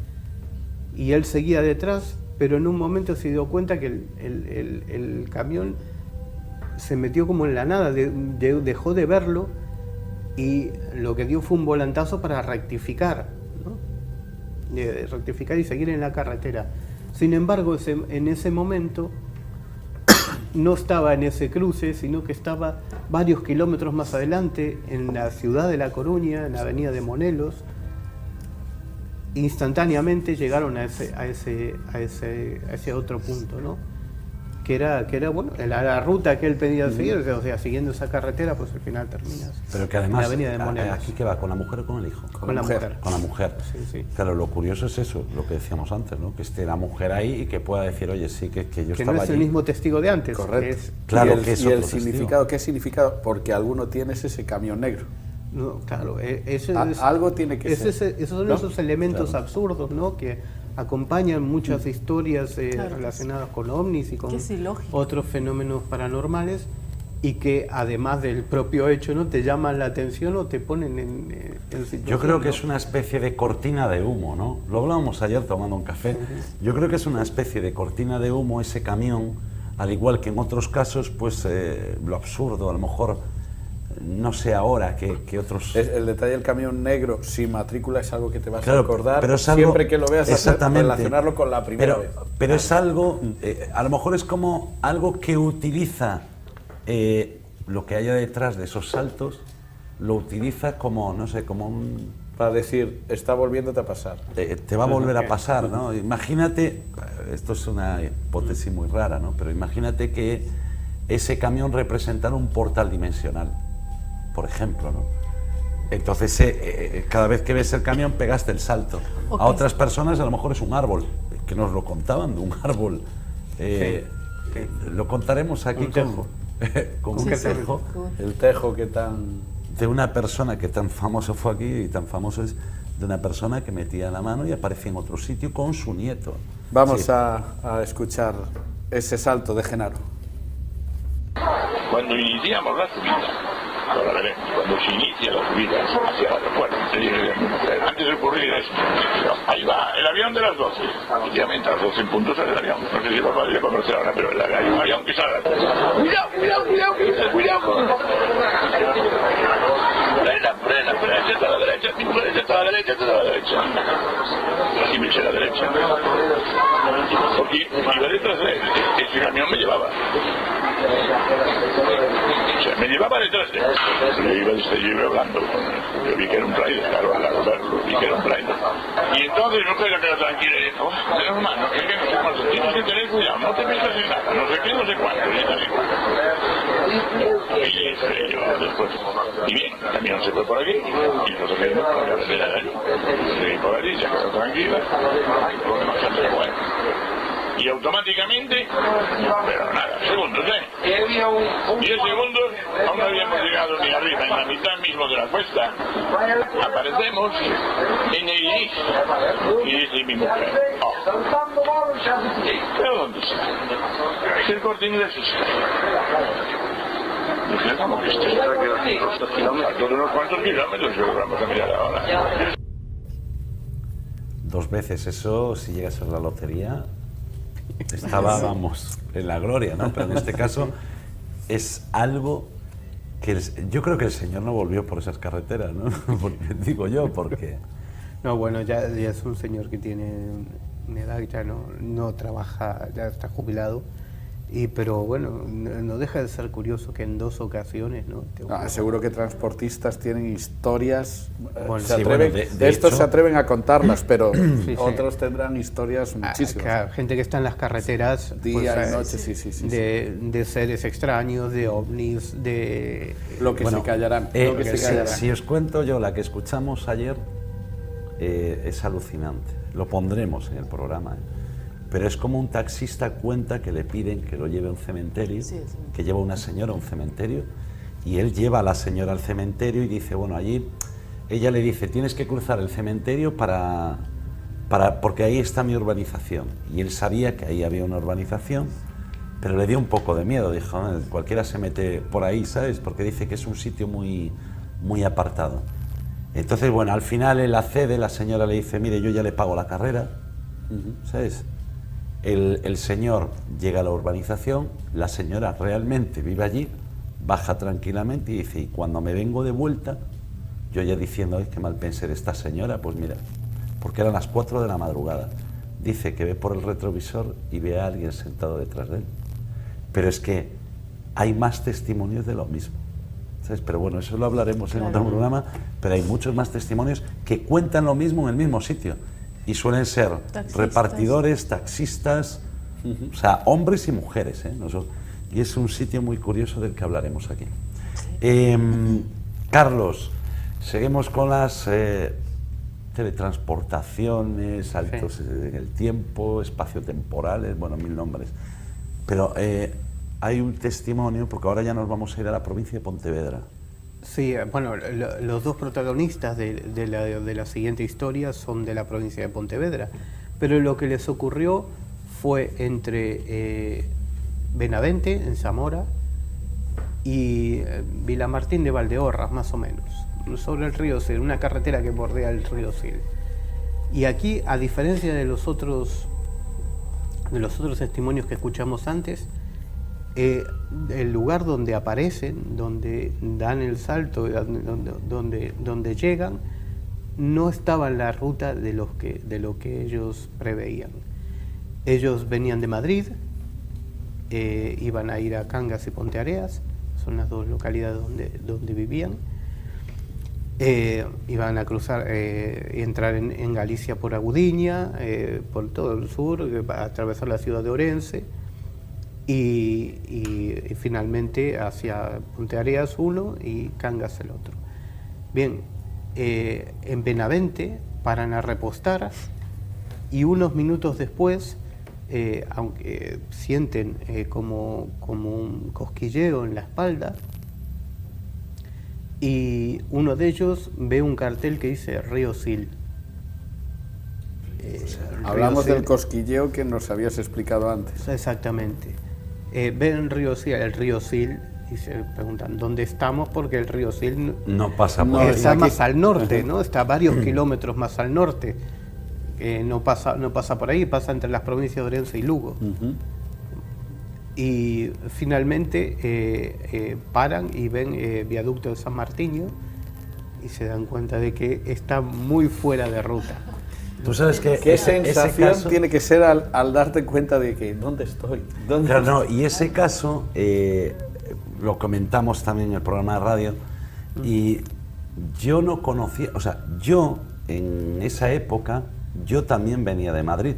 y él seguía detrás, pero en un momento se dio cuenta que el camión se metió como en la nada, dejó de verlo, y lo que dio fue un volantazo para rectificar, ¿no? De rectificar y seguir en la carretera. Sin embargo, en ese momento no estaba en ese cruce, sino que estaba varios kilómetros más adelante, en la ciudad de La Coruña, en la avenida de Monelos. Instantáneamente llegaron a ese otro punto, ¿no? Que era bueno, la ruta que él pedía seguir, o sea, siguiendo esa carretera, pues al final terminas. Pero que además, en la avenida de Monelos. ¿aquí qué va? ¿Con la mujer o con el hijo? Con la mujer. Con la mujer. Sí, sí. Claro, lo curioso es eso, lo que decíamos antes, ¿no? Que esté la mujer ahí y que pueda decir, oye, sí, que yo que estaba no es allí. el mismo testigo de antes. Correcto. Claro, y que es el otro significado, ¿qué significado? Porque alguno tiene ese camión negro. No, claro, Algo tiene que ser. Esos son ¿no? esos elementos Claro. absurdos, ¿no? Que acompañan muchas historias Claro. relacionadas con ovnis y con Que es ilógico. otros fenómenos paranormales, y que además del propio hecho, ¿no?, te llaman la atención o te ponen en situación. Yo creo que ¿no? es una especie de cortina de humo, ¿no? Lo hablábamos ayer tomando un café. Yo creo que es una especie de cortina de humo ese camión, al igual que en otros casos, pues lo absurdo, a lo mejor, no sé ahora que otros... El detalle del camión negro sin matrícula es algo que te vas Claro, a acordar pero es algo- siempre que lo veas, exactamente. relacionarlo con la primera vez. Pero es algo, a lo mejor es como algo que utiliza lo que haya detrás de esos saltos, lo utiliza como, no sé, como un... Para decir, está volviéndote a pasar. te va a volver a pasar, ¿no? Imagínate, esto es una hipótesis muy rara, ¿no? Pero imagínate que ese camión representara un portal dimensional, por ejemplo, ¿no? Entonces, cada vez que ves el camión pegaste el salto. Ok. A otras personas a lo mejor es un árbol, que nos lo contaban de un árbol. Lo contaremos aquí Un tejo. con Sí, un sí. tejo El tejo que tan... de una persona que tan famoso fue aquí y tan famoso es de una persona que metía la mano y aparecía en otro sitio con su nieto. Vamos Sí. a escuchar ese salto de Genaro. Cuando iniciamos la subida, ahora veremos, cuando se inicia la subida hacia el aeropuerto, antes de ocurrir esto, ahí va el avión de las 12, efectivamente a las 12 en punto sale el avión, no sé si lo podría conocer ahora, pero hay un avión que sale. ¡Cuidado! Frena, echa a la derecha, echa a la derecha. Y me eché a la derecha. Porque iba detrás de él, ese camión me llevaba. O sea, me llevaba detrás de él. Yo iba hablando. Yo vi que era un trailer, claro, al verlo, vi que era un trailer. Y entonces no quería quedar tranquilo y dijo, menos mal, no sé qué, no sé cuánto, tienes que tener cuidado, no te metas en nada, no sé qué, no sé cuánto, y tal y cual. Y yo después, y bien, el camión se fue por aquí, y nosotros seguimos por la carretera de allí. Seguí por allí, se quedó tranquila, problemas siempre bueno. Y automáticamente, pero nada, segundos, 10 segundos, aún no habíamos llegado ni arriba, en la mitad mismo de la cuesta, aparecemos en el inicio, y dice mi mujer, ¿pero dónde está? Es el Corte Inglés. Dije, ¿cómo que está? A todos unos cuantos kilómetros, yo vamos a mirar ahora. 2 veces eso, si llega a ser la lotería, estaba, vamos, en la gloria, ¿no? Pero en este caso es algo que yo creo que el señor no volvió por esas carreteras, ¿no? Porque, digo yo, porque... No, bueno, ya es un señor que tiene una edad, ya no trabaja, ya está jubilado. Pero bueno, no deja de ser curioso que en 2 ocasiones, ¿no? Seguro que transportistas tienen historias, bueno, se atreven, de estos hecho, se atreven a contarlas, pero sí. Otros tendrán historias muchísimas. Claro, gente que está en las carreteras día y noche, sí. De seres extraños, de ovnis, de... Lo que se callarán. Si os cuento yo la que escuchamos ayer, es alucinante. Lo pondremos en el programa, Pero es como un taxista cuenta que le piden que lo lleve a un cementerio, que lleva una señora a un cementerio, y él lleva a la señora al cementerio y dice, bueno, allí, ella le dice, tienes que cruzar el cementerio porque ahí está mi urbanización. Y él sabía que ahí había una urbanización, pero le dio un poco de miedo, dijo, cualquiera se mete por ahí, ¿sabes? Porque dice que es un sitio muy, muy apartado. Entonces, bueno, al final él accede, la señora le dice, mire, yo ya le pago la carrera, ¿sabes? El señor llega a la urbanización, la señora realmente vive allí, baja tranquilamente y dice, y cuando me vengo de vuelta, yo ya diciendo, ay, qué mal pensar esta señora, pues mira, porque eran las 4 de la madrugada, dice que ve por el retrovisor y ve a alguien sentado detrás de él. Pero es que hay más testimonios de lo mismo, ¿sabes? Pero bueno, eso lo hablaremos en otro programa, pero hay muchos más testimonios que cuentan lo mismo en el mismo sitio. Y suelen ser repartidores, taxistas, o sea, hombres y mujeres, y es un sitio muy curioso del que hablaremos aquí. Carlos, seguimos con las teletransportaciones, saltos en el tiempo, espacio-temporales, bueno, 1000 nombres. Pero hay un testimonio, porque ahora ya nos vamos a ir a la provincia de Pontevedra. Sí, bueno, los 2 protagonistas de la siguiente historia son de la provincia de Pontevedra, pero lo que les ocurrió fue entre Benavente, en Zamora, y Vilamartín de Valdeorras, más o menos, sobre el río Sil, una carretera que bordea el río Sil. Y aquí, a diferencia de los otros testimonios que escuchamos antes, el lugar donde aparecen, donde dan el salto, donde llegan, no estaba en la ruta de lo que ellos preveían. Ellos venían de Madrid, iban a ir a Cangas y Ponteareas, son las 2 localidades donde vivían. Iban a cruzar, entrar en Galicia por Agudiña, por todo el sur, atravesar la ciudad de Orense, y finalmente hacia Ponteareas uno y Cangas el otro. Bien, en Benavente paran a repostar y unos minutos después, aunque sienten como un cosquilleo en la espalda, y uno de ellos ve un cartel que dice Río Sil. Hablamos Río del Sil. cosquilleo que nos habías explicado antes. Exactamente. Ven Río Sil, el río Sil, y se preguntan dónde estamos, porque el río Sil No pasa por No, ahí. está aquí. más al norte, ¿no? Está varios kilómetros más al norte. No pasa por ahí, pasa entre las provincias de Orense y Lugo. Y finalmente paran y ven viaducto de San Martiño y se dan cuenta de que está muy fuera de ruta. Tú sabes que ¿Qué ese sensación caso- tiene que ser al darte cuenta de que ¿dónde estoy? ¿Dónde Claro, estoy? no, y ese caso lo comentamos también en el programa de radio y yo no conocía, o sea, yo en esa época, yo también venía de Madrid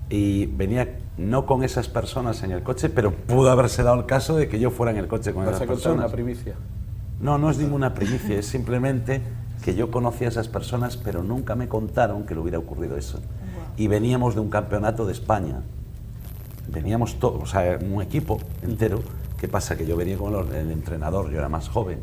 y venía no con esas personas en el coche, pero pudo haberse dado el caso de que yo fuera en el coche con ¿Vas esas a contar una personas. primicia? No, no es ninguna primicia, es simplemente que yo conocía a esas personas, pero nunca me contaron que le hubiera ocurrido eso. Y veníamos de un campeonato de España. Veníamos todos, o sea, un equipo entero. ¿Qué pasa? Que yo venía con el entrenador, yo era más joven.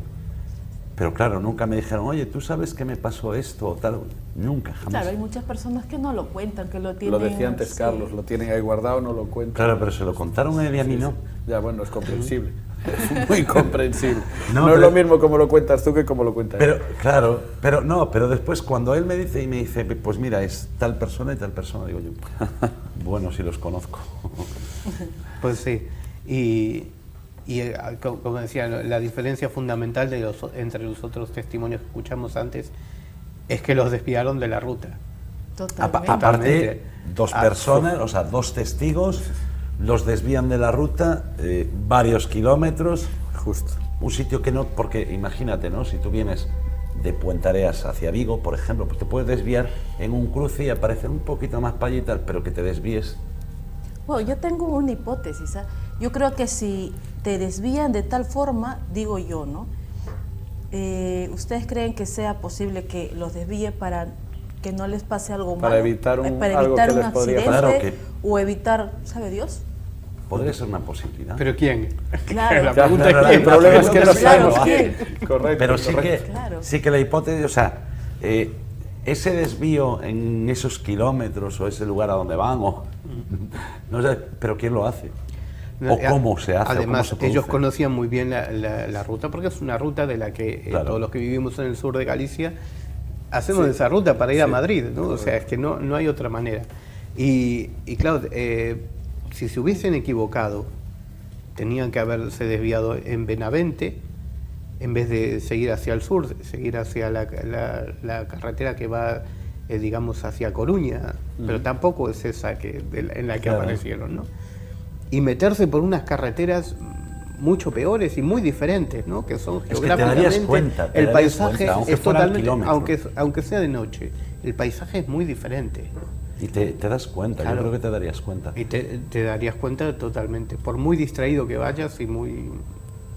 Pero claro, nunca me dijeron, oye, ¿tú sabes que me pasó esto o tal? Nunca, jamás. Claro, hay muchas personas que no lo cuentan, que lo tienen... Lo decía antes sí. Carlos, lo tienen ahí guardado, no lo cuentan. Claro, pero se lo contaron a él y a mí no. Ya, bueno, es comprensible. Es muy comprensible. No, No, es pero- lo mismo como lo cuentas tú que como lo cuentas Pero, él. claro, pero no, pero después cuando él me dice, pues mira, es tal persona y tal persona, digo yo, bueno, si los conozco. Pues sí, y como decía, la diferencia fundamental entre los otros testimonios que escuchamos antes es que los desviaron de la ruta. Totalmente. Aparte, Totalmente. dos personas, o sea, dos testigos, los desvían de la ruta varios kilómetros, Justo. un sitio que no, porque imagínate, ¿no? Si tú vienes de Puentareas hacia Vigo, por ejemplo, pues te puedes desviar en un cruce y aparecer un poquito más para allá y tal, pero que te desvíes. Bueno, yo tengo una hipótesis. ¿Ah? Yo creo que si te desvían de tal forma, digo yo, ¿no? ¿Ustedes creen que sea posible que los desvíe para que no les pase algo malo? Para evitar para algo evitar que un les podría accidente pasar. Claro o evitar, ¿sabe Dios? Podría ser una posibilidad. ¿Pero quién? Claro. La pregunta Claro, es quién. El problema es que no Claro, sabemos ¿quién? quién. Correcto. Pero sí correcto. que, Claro. sí que la hipótesis, o sea, ese desvío en esos kilómetros o ese lugar a donde van, o, no sé, pero ¿quién lo hace? ¿O cómo se hace? Además, o cómo se ellos produce? conocían muy bien la ruta, porque es una ruta de la que Claro. todos los que vivimos en el sur de Galicia hacemos Sí. esa ruta para ir a Sí. Madrid, ¿no? O sea, es que no hay otra manera. Y claro, si se hubiesen equivocado, tenían que haberse desviado en Benavente, en vez de seguir hacia el sur, seguir hacia la carretera que va, digamos, hacia Coruña, pero tampoco es esa en la que Claro. aparecieron, ¿no? Y meterse por unas carreteras mucho peores y muy diferentes, ¿no? Que son Es que te geográficamente, darías cuenta, te el darías paisaje cuenta, aunque es fueran totalmente, kilómetros. aunque sea de noche, el paisaje es muy diferente. Y te das cuenta, Claro. yo creo que te darías cuenta. Y te darías cuenta totalmente, por muy distraído que vayas y muy...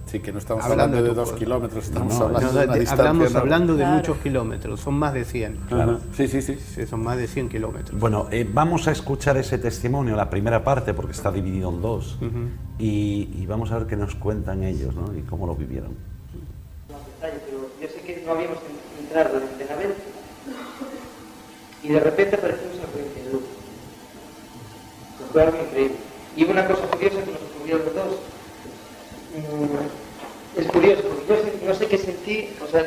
Sí, que no estamos Hablando hablando de de tu 2 cosa. kilómetros, estamos No, hablando No, de una distancia hablamos enorme. hablando de Claro. muchos kilómetros, son más de 100. Claro. Sí, sí, sí. Sí, son más de 100 kilómetros. Bueno, vamos a escuchar ese testimonio, la primera parte, porque está dividido en dos, y vamos a ver qué nos cuentan ellos, ¿no? Y cómo lo vivieron. Pero yo sé que no habíamos entrado en Benavente y de repente aparecimos en la provincia de Lugo. Fue algo increíble. Y hubo una cosa curiosa que nos ocurrió a los dos. Es curioso, porque yo no sé qué sentí, o sea,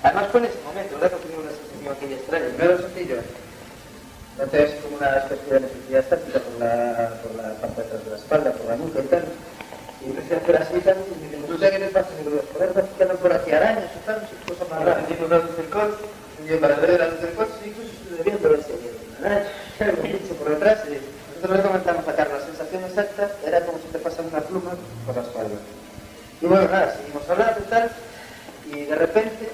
además fue en ese momento, ¿verdad? Que tenía una sensación aquella extraña. Primero lo sentí yo. Entonces, como una especie de electricidad estática por la parte de atrás de la espalda, por la nuca y tal. Y empecé a hacer así y tal, y me digo, no sé qué les pasa, y digo, joder, vas quedando por aquí arañas o tal, no sé qué cosa más rara. Tengo la luz del coche, y yo para ver la luz del coche, incluso estuve viendo la serie de la araña, me he dicho por detrás, y nosotros le comentamos a Carlos, la sensación exacta era como si te pasan una pluma por la espalda. Y bueno, nada, seguimos hablando y tal, y de repente,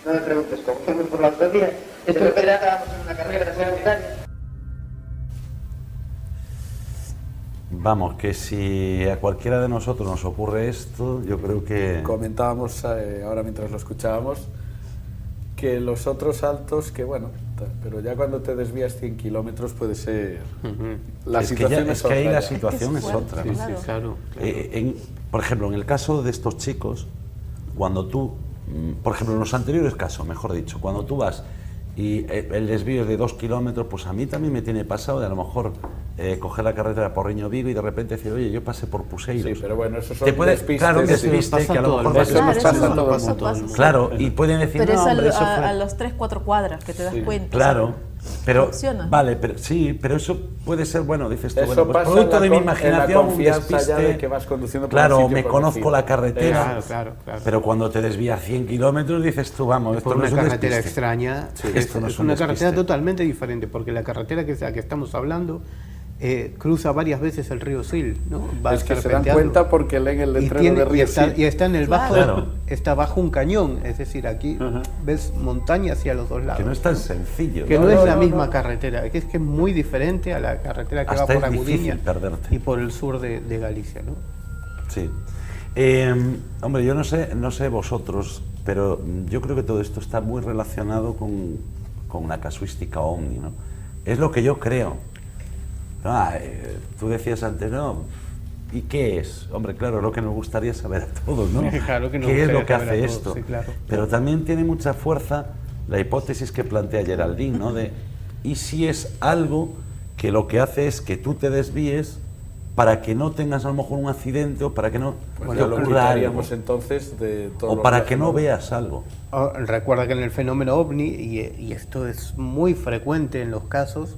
no me preguntes cómo fuimos por la autovía, de repente estábamos en una carrera secundaria. Vamos, que si a cualquiera de nosotros nos ocurre esto, yo creo que... Comentábamos ahora mientras lo escuchábamos que los otros saltos, que bueno, pero ya cuando te desvías 100 kilómetros puede ser... La es que, situación es que ahí otra la ya. situación es fuerte, otra. Sí, ¿no? sí, claro. Por ejemplo, en el caso de estos chicos, cuando tú, por ejemplo, en los anteriores casos, mejor dicho, cuando tú vas y el desvío es de 2 kilómetros, pues a mí también me tiene pasado de a lo mejor coger la carretera Porriño-Vigo y de repente decir, oye, yo pasé por Puseiros. Sí, pero bueno, eso son Te puede, despistes. claro, un Sí. despiste que a lo mejor... Eso nos pasa a todo el eso mundo. pasa. Claro, y pueden decir, Pero no, es hombre, eso fue... a los 3-4 cuadras que te das cuenta. Claro, pero Funciona. vale, pero sí, pero eso puede ser, bueno, dices tú, Eso bueno, pues pasa producto de mi en la imaginación, un confianza ya despiste. de que vas conduciendo por un Claro, sitio me conocido. conozco la carretera, Claro. pero cuando te desvías 100 kilómetros dices tú, vamos, esto Por no una es un carretera despiste. extraña, Esto no es es un una despiste. carretera totalmente diferente, porque la carretera que estamos hablando cruza varias veces el río Sil, ¿no? Va Es que se dan serpenteando. cuenta porque leen el Y, letrero de Río Sil. está en el bajo, Claro. está bajo un cañón, es decir, aquí ves montaña hacia los dos lados. Que no es tan sencillo. Que ¿no? no es no, la no, misma no. carretera, que es muy diferente a la carretera que Hasta va por es difícil Agudiña perderte. y por el sur de Galicia, ¿no? Sí. Hombre, yo no sé vosotros, pero yo creo que todo esto está muy relacionado con la casuística ovni, ¿no? Es lo que yo creo. Tú decías antes, ¿no? ¿Y qué es? Hombre, claro, es lo que nos gustaría saber a todos, ¿no? Claro que nos ¿Qué es lo gustaría que saber a hace todos, esto? sí, claro. Pero también tiene mucha fuerza la hipótesis que plantea Geraldine, ¿no? De, ¿y si es algo que lo que hace es que tú te desvíes para que no tengas a lo mejor un accidente o para que no Pues te ya lo ocurra algo? quitaríamos entonces de todo O lo para que no relacionado. veas algo. Recuerda que en el fenómeno ovni, y esto es muy frecuente en los casos,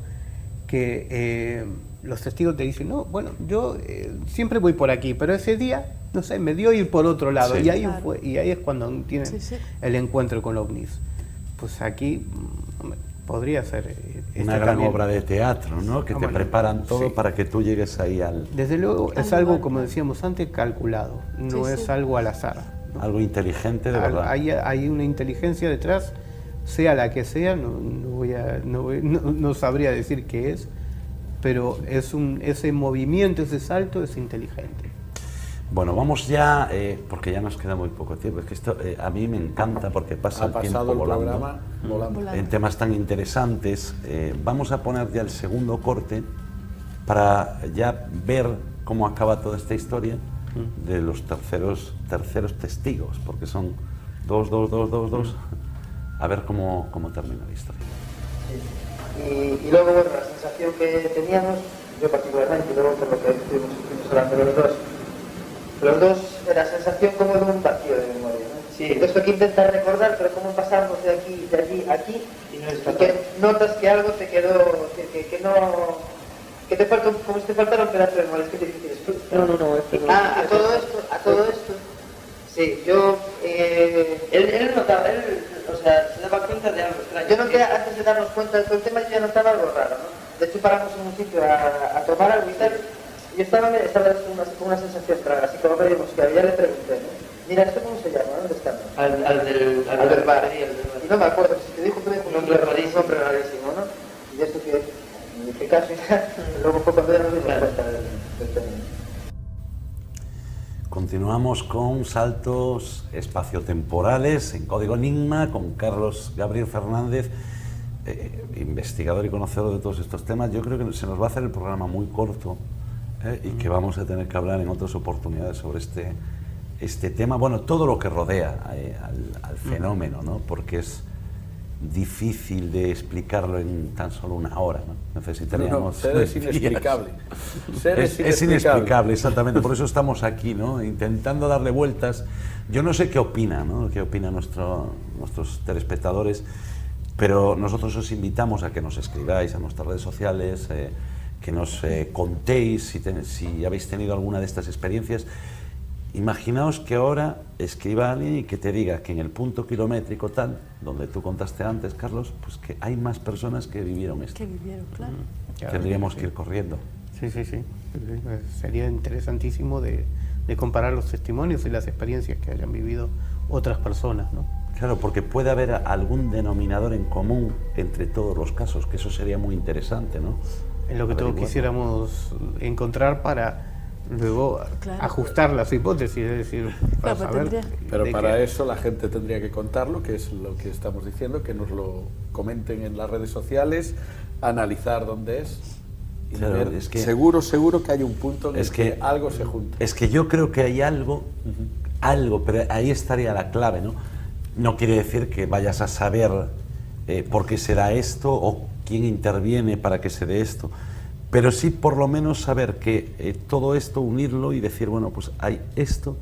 que los testigos te dicen, no, bueno, yo siempre voy por aquí, pero ese día, no sé, me dio ir por otro lado, Sí. y ahí Claro. y ahí es cuando tienen Sí. el encuentro con ovnis. Pues aquí hombre, podría ser Una este gran también. obra de teatro, ¿no? Que te Bueno, preparan todo sí. para que tú llegues ahí al... Desde luego es Al algo, lugar, como claro. decíamos antes, calculado, no Sí, es sí. algo al azar. ¿no? Algo inteligente de verdad. Hay una inteligencia detrás, sea la que sea, no sabría decir qué es, pero ese movimiento, ese salto es inteligente. Bueno, vamos ya, porque ya nos queda muy poco tiempo. Es que esto a mí me encanta porque pasa Ha el tiempo pasado el volando. programa volando. Volando. En temas tan interesantes. Vamos a poner ya el segundo corte para ya ver cómo acaba toda esta historia de los terceros testigos, porque son dos. A ver cómo termina la historia. Y luego, bueno, la sensación que teníamos, yo particularmente, y luego por lo que estuvimos hablando los dos, la sensación como de un vacío de memoria, ¿no? Sí. Esto que intentas recordar, pero cómo pasamos de allí a aquí, y que notas que algo te quedó, que no... que te falta, como si te faltara un pedazo de memoria, es que te dices, no, a todo esto, sí, yo... él notaba, o sea, se daba cuenta de algo extraño. Yo noté, antes de darnos cuenta de todo el tema, yo ya notaba algo raro, ¿no? De hecho, paramos en un sitio a tomar algo y tal, y yo estaba con una sensación rara, así como medio mosqueado, ya le pregunté, ¿no? Mira, ¿esto cómo se llama? ¿Dónde está? Al del bar. Y no me acuerdo, si te dijo que me dijo un nombre rarísimo, ¿no? Y esto que, en qué caso, luego fue cuando ya nos dimos cuenta del tema. Continuamos con saltos espaciotemporales en Código Enigma con Carlos Gabriel Fernández, investigador y conocedor de todos estos temas. Yo creo que se nos va a hacer el programa muy corto y que vamos a tener que hablar en otras oportunidades sobre este tema. Bueno, todo lo que rodea al fenómeno, ¿no? Porque es difícil de explicarlo en tan solo una hora, ¿no? Necesitaríamos... Ser es inexplicable. Es inexplicable, exactamente. Por eso estamos aquí, ¿no? Intentando darle vueltas. Yo no sé qué opina, ¿no? Qué opinan nuestros telespectadores, pero nosotros os invitamos a que nos escribáis a nuestras redes sociales, que nos contéis si habéis tenido alguna de estas experiencias. Imaginaos que ahora escriba alguien y que te diga que en el punto kilométrico tal, donde tú contaste antes, Carlos, pues que hay más personas que vivieron esto. Que vivieron, claro. Tendríamos que ir corriendo. Sí. Sería interesantísimo de comparar los testimonios y las experiencias que hayan vivido otras personas, ¿no? Claro, porque puede haber algún denominador en común entre todos los casos, que eso sería muy interesante, ¿no? En lo que todos Averiguarlo. quisiéramos encontrar para luego Claro. ajustar las hipótesis, es decir, para Claro, saber tendría- Pero de para qué- eso la gente tendría que contarlo, que es lo que estamos diciendo, que nos lo comenten en las redes sociales, analizar dónde es y Claro, ver. es que- seguro que hay un punto en es el que que- algo se junta. Es que yo creo que hay algo, pero ahí estaría la clave, ¿no? No quiere decir que vayas a saber por qué se da esto o quién interviene para que se dé esto, pero sí por lo menos saber que todo esto, unirlo y decir, bueno, pues hay esto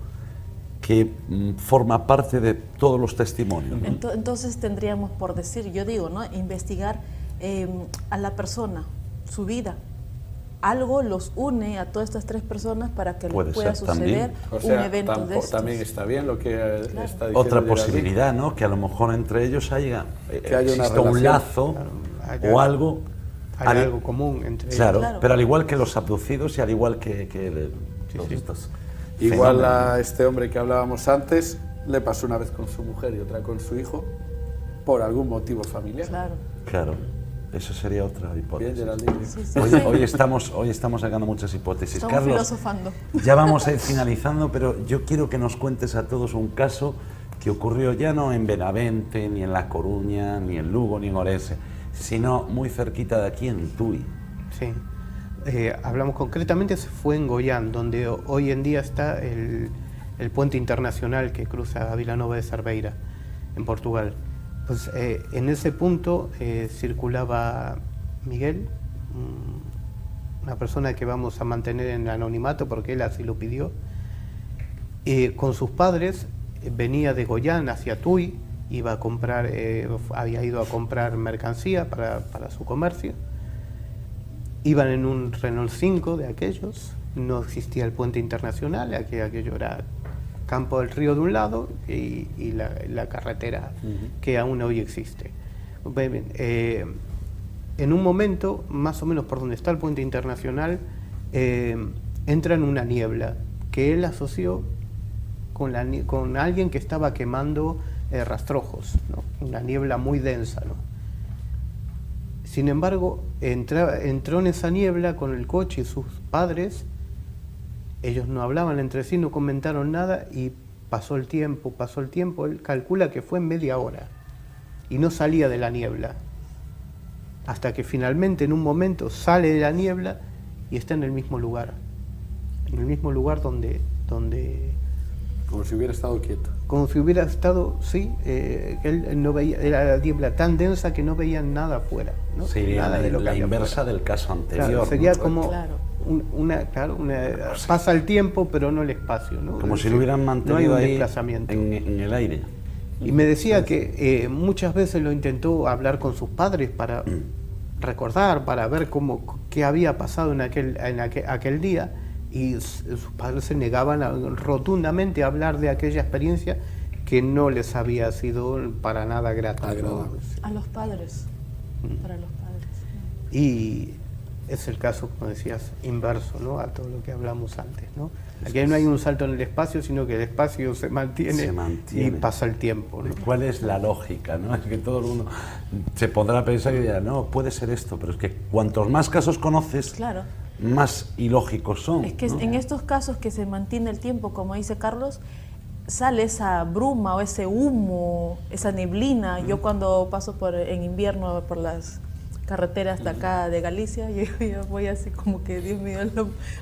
que forma parte de todos los testimonios, ¿no? Entonces tendríamos, por decir, yo digo, ¿no?, investigar a la persona, su vida. Algo los une a todas estas tres personas para que les pueda suceder un evento de estos. También está bien lo que está diciendo. Otra posibilidad, ¿no?, que a lo mejor entre ellos haya una un lazo, claro, o algo. Hay algo común entre ellos. Claro, pero al igual que los abducidos y al igual que todos estos Igual fenómenos. a este hombre que hablábamos antes le pasó una vez con su mujer y otra con su hijo por algún motivo familiar. Claro, eso sería otra hipótesis. Bien, Geraldine. Hoy estamos sacando muchas hipótesis. Estamos Carlos, filosofando. ya vamos a ir finalizando, pero yo quiero que nos cuentes a todos un caso que ocurrió ya no en Benavente, ni en La Coruña, ni en Lugo, ni en Orense, sino muy cerquita de aquí, en Tui. Sí. Hablamos concretamente, fue en Goián, donde hoy en día está el puente internacional que cruza a Vilanova de Cerveira, en Portugal. Pues en ese punto circulaba Miguel, una persona que vamos a mantener en anonimato porque él así lo pidió, con sus padres. Venía de Goián hacia Tui, iba a comprar, había ido a comprar mercancía para su comercio. Iban en un Renault 5 de aquellos, no existía el puente internacional, aquello era Campo del Río de un lado y la carretera que aún hoy existe. En un momento, más o menos por donde está el puente internacional, entra en una niebla que él asoció con alguien que estaba quemando rastrojos, ¿no? Una niebla muy densa, ¿no? Sin embargo, entró en esa niebla con el coche y sus padres. Ellos no hablaban entre sí, no comentaron nada y pasó el tiempo. Él calcula que fue en media hora y no salía de la niebla. Hasta que finalmente en un momento sale de la niebla y está en el mismo lugar. En el mismo lugar donde Como si hubiera estado quieto. Como si hubiera estado, sí, él no veía, era la niebla tan densa que no veían nada afuera, ¿no? Sería Nada de lo que la había inversa afuera. del caso anterior. Claro, sería ¿no? como pasa el tiempo pero no el espacio, ¿no? Como Es si lo decir, hubieran no hay mantenido un ahí desplazamiento. en el aire. Y me decía que muchas veces lo intentó hablar con sus padres para recordar, para ver qué había pasado en aquel día, y sus padres se negaban rotundamente a hablar de aquella experiencia que no les había sido para nada grata. ¿No? A los padres, para los padres. Y es el caso, como decías, inverso, ¿no?, a todo lo que hablamos antes, ¿no? Aquí no hay un salto en el espacio, sino que el espacio se mantiene y pasa el tiempo, ¿no? ¿Cuál es la lógica, no? Es que todo el mundo se pondrá a pensar y dirá, no, puede ser esto, pero es que cuantos más casos conoces, Claro. más ilógicos son. Es que ¿no? en estos casos que se mantiene el tiempo, como dice Carlos, sale esa bruma o ese humo, esa neblina. Yo cuando paso en invierno por las carreteras de acá de Galicia, yo voy así como que, Dios mío,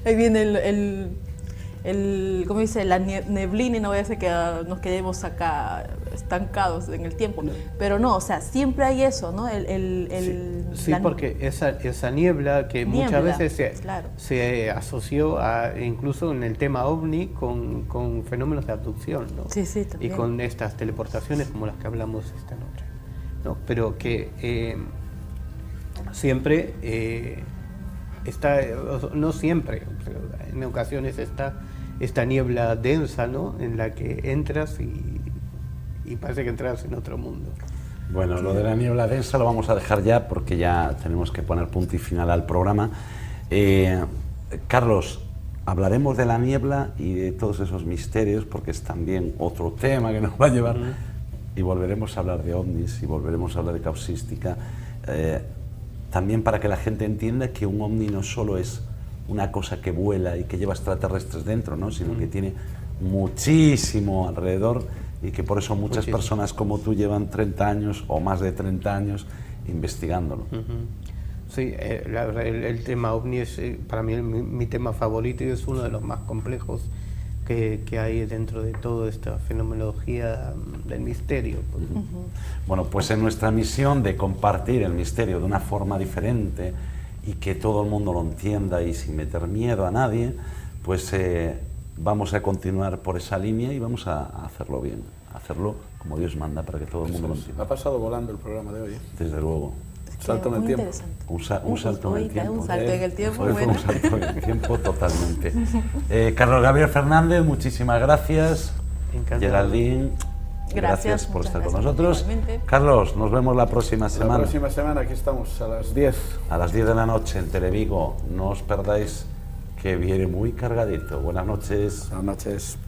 ahí viene ¿cómo dice? La neblina, y no voy a hacer que nos quedemos acá estancados en el tiempo. Pero no, o sea, siempre hay eso, ¿no? Sí, porque esa niebla que muchas veces se asoció incluso en el tema OVNI con fenómenos de abducción, ¿no? Sí, sí, también. Y con estas teleportaciones como las que hablamos esta noche, ¿no? Pero que siempre está, no siempre, pero en ocasiones está esta niebla densa, ¿no?, en la que entras y parece que entras en otro mundo. Bueno, lo de la niebla densa lo vamos a dejar ya porque ya tenemos que poner punto y final al programa. Carlos, hablaremos de la niebla y de todos esos misterios porque es también otro tema que nos va a llevar y volveremos a hablar de ovnis y volveremos a hablar de causística. También para que la gente entienda que un ovni no solo es una cosa que vuela y que lleva extraterrestres dentro, ¿no?, sino que tiene muchísimo alrededor y que por eso muchas personas como tú llevan 30 años o más de 30 años investigándolo. Sí, el tema OVNI es para mí mi tema favorito y es uno de los más complejos que hay dentro de toda esta fenomenología del misterio. Bueno, pues en nuestra misión de compartir el misterio de una forma diferente y que todo el mundo lo entienda y sin meter miedo a nadie, pues vamos a continuar por esa línea y vamos a hacerlo bien, hacerlo como Dios manda para que todo el mundo lo entienda. Ha pasado volando el programa de hoy. Desde luego. Salto en el tiempo. Un salto en el tiempo. Un salto en el tiempo, Fue bueno. un salto en el tiempo totalmente. Carlos Gabriel Fernández, muchísimas gracias. Encantado. Geraldine, gracias por muchas estar con gracias, nosotros. igualmente. Carlos, nos vemos la próxima semana. La próxima semana aquí estamos a las 10. A las 10 de la noche en Televigo. No os perdáis que viene muy cargadito. Buenas noches. Buenas noches.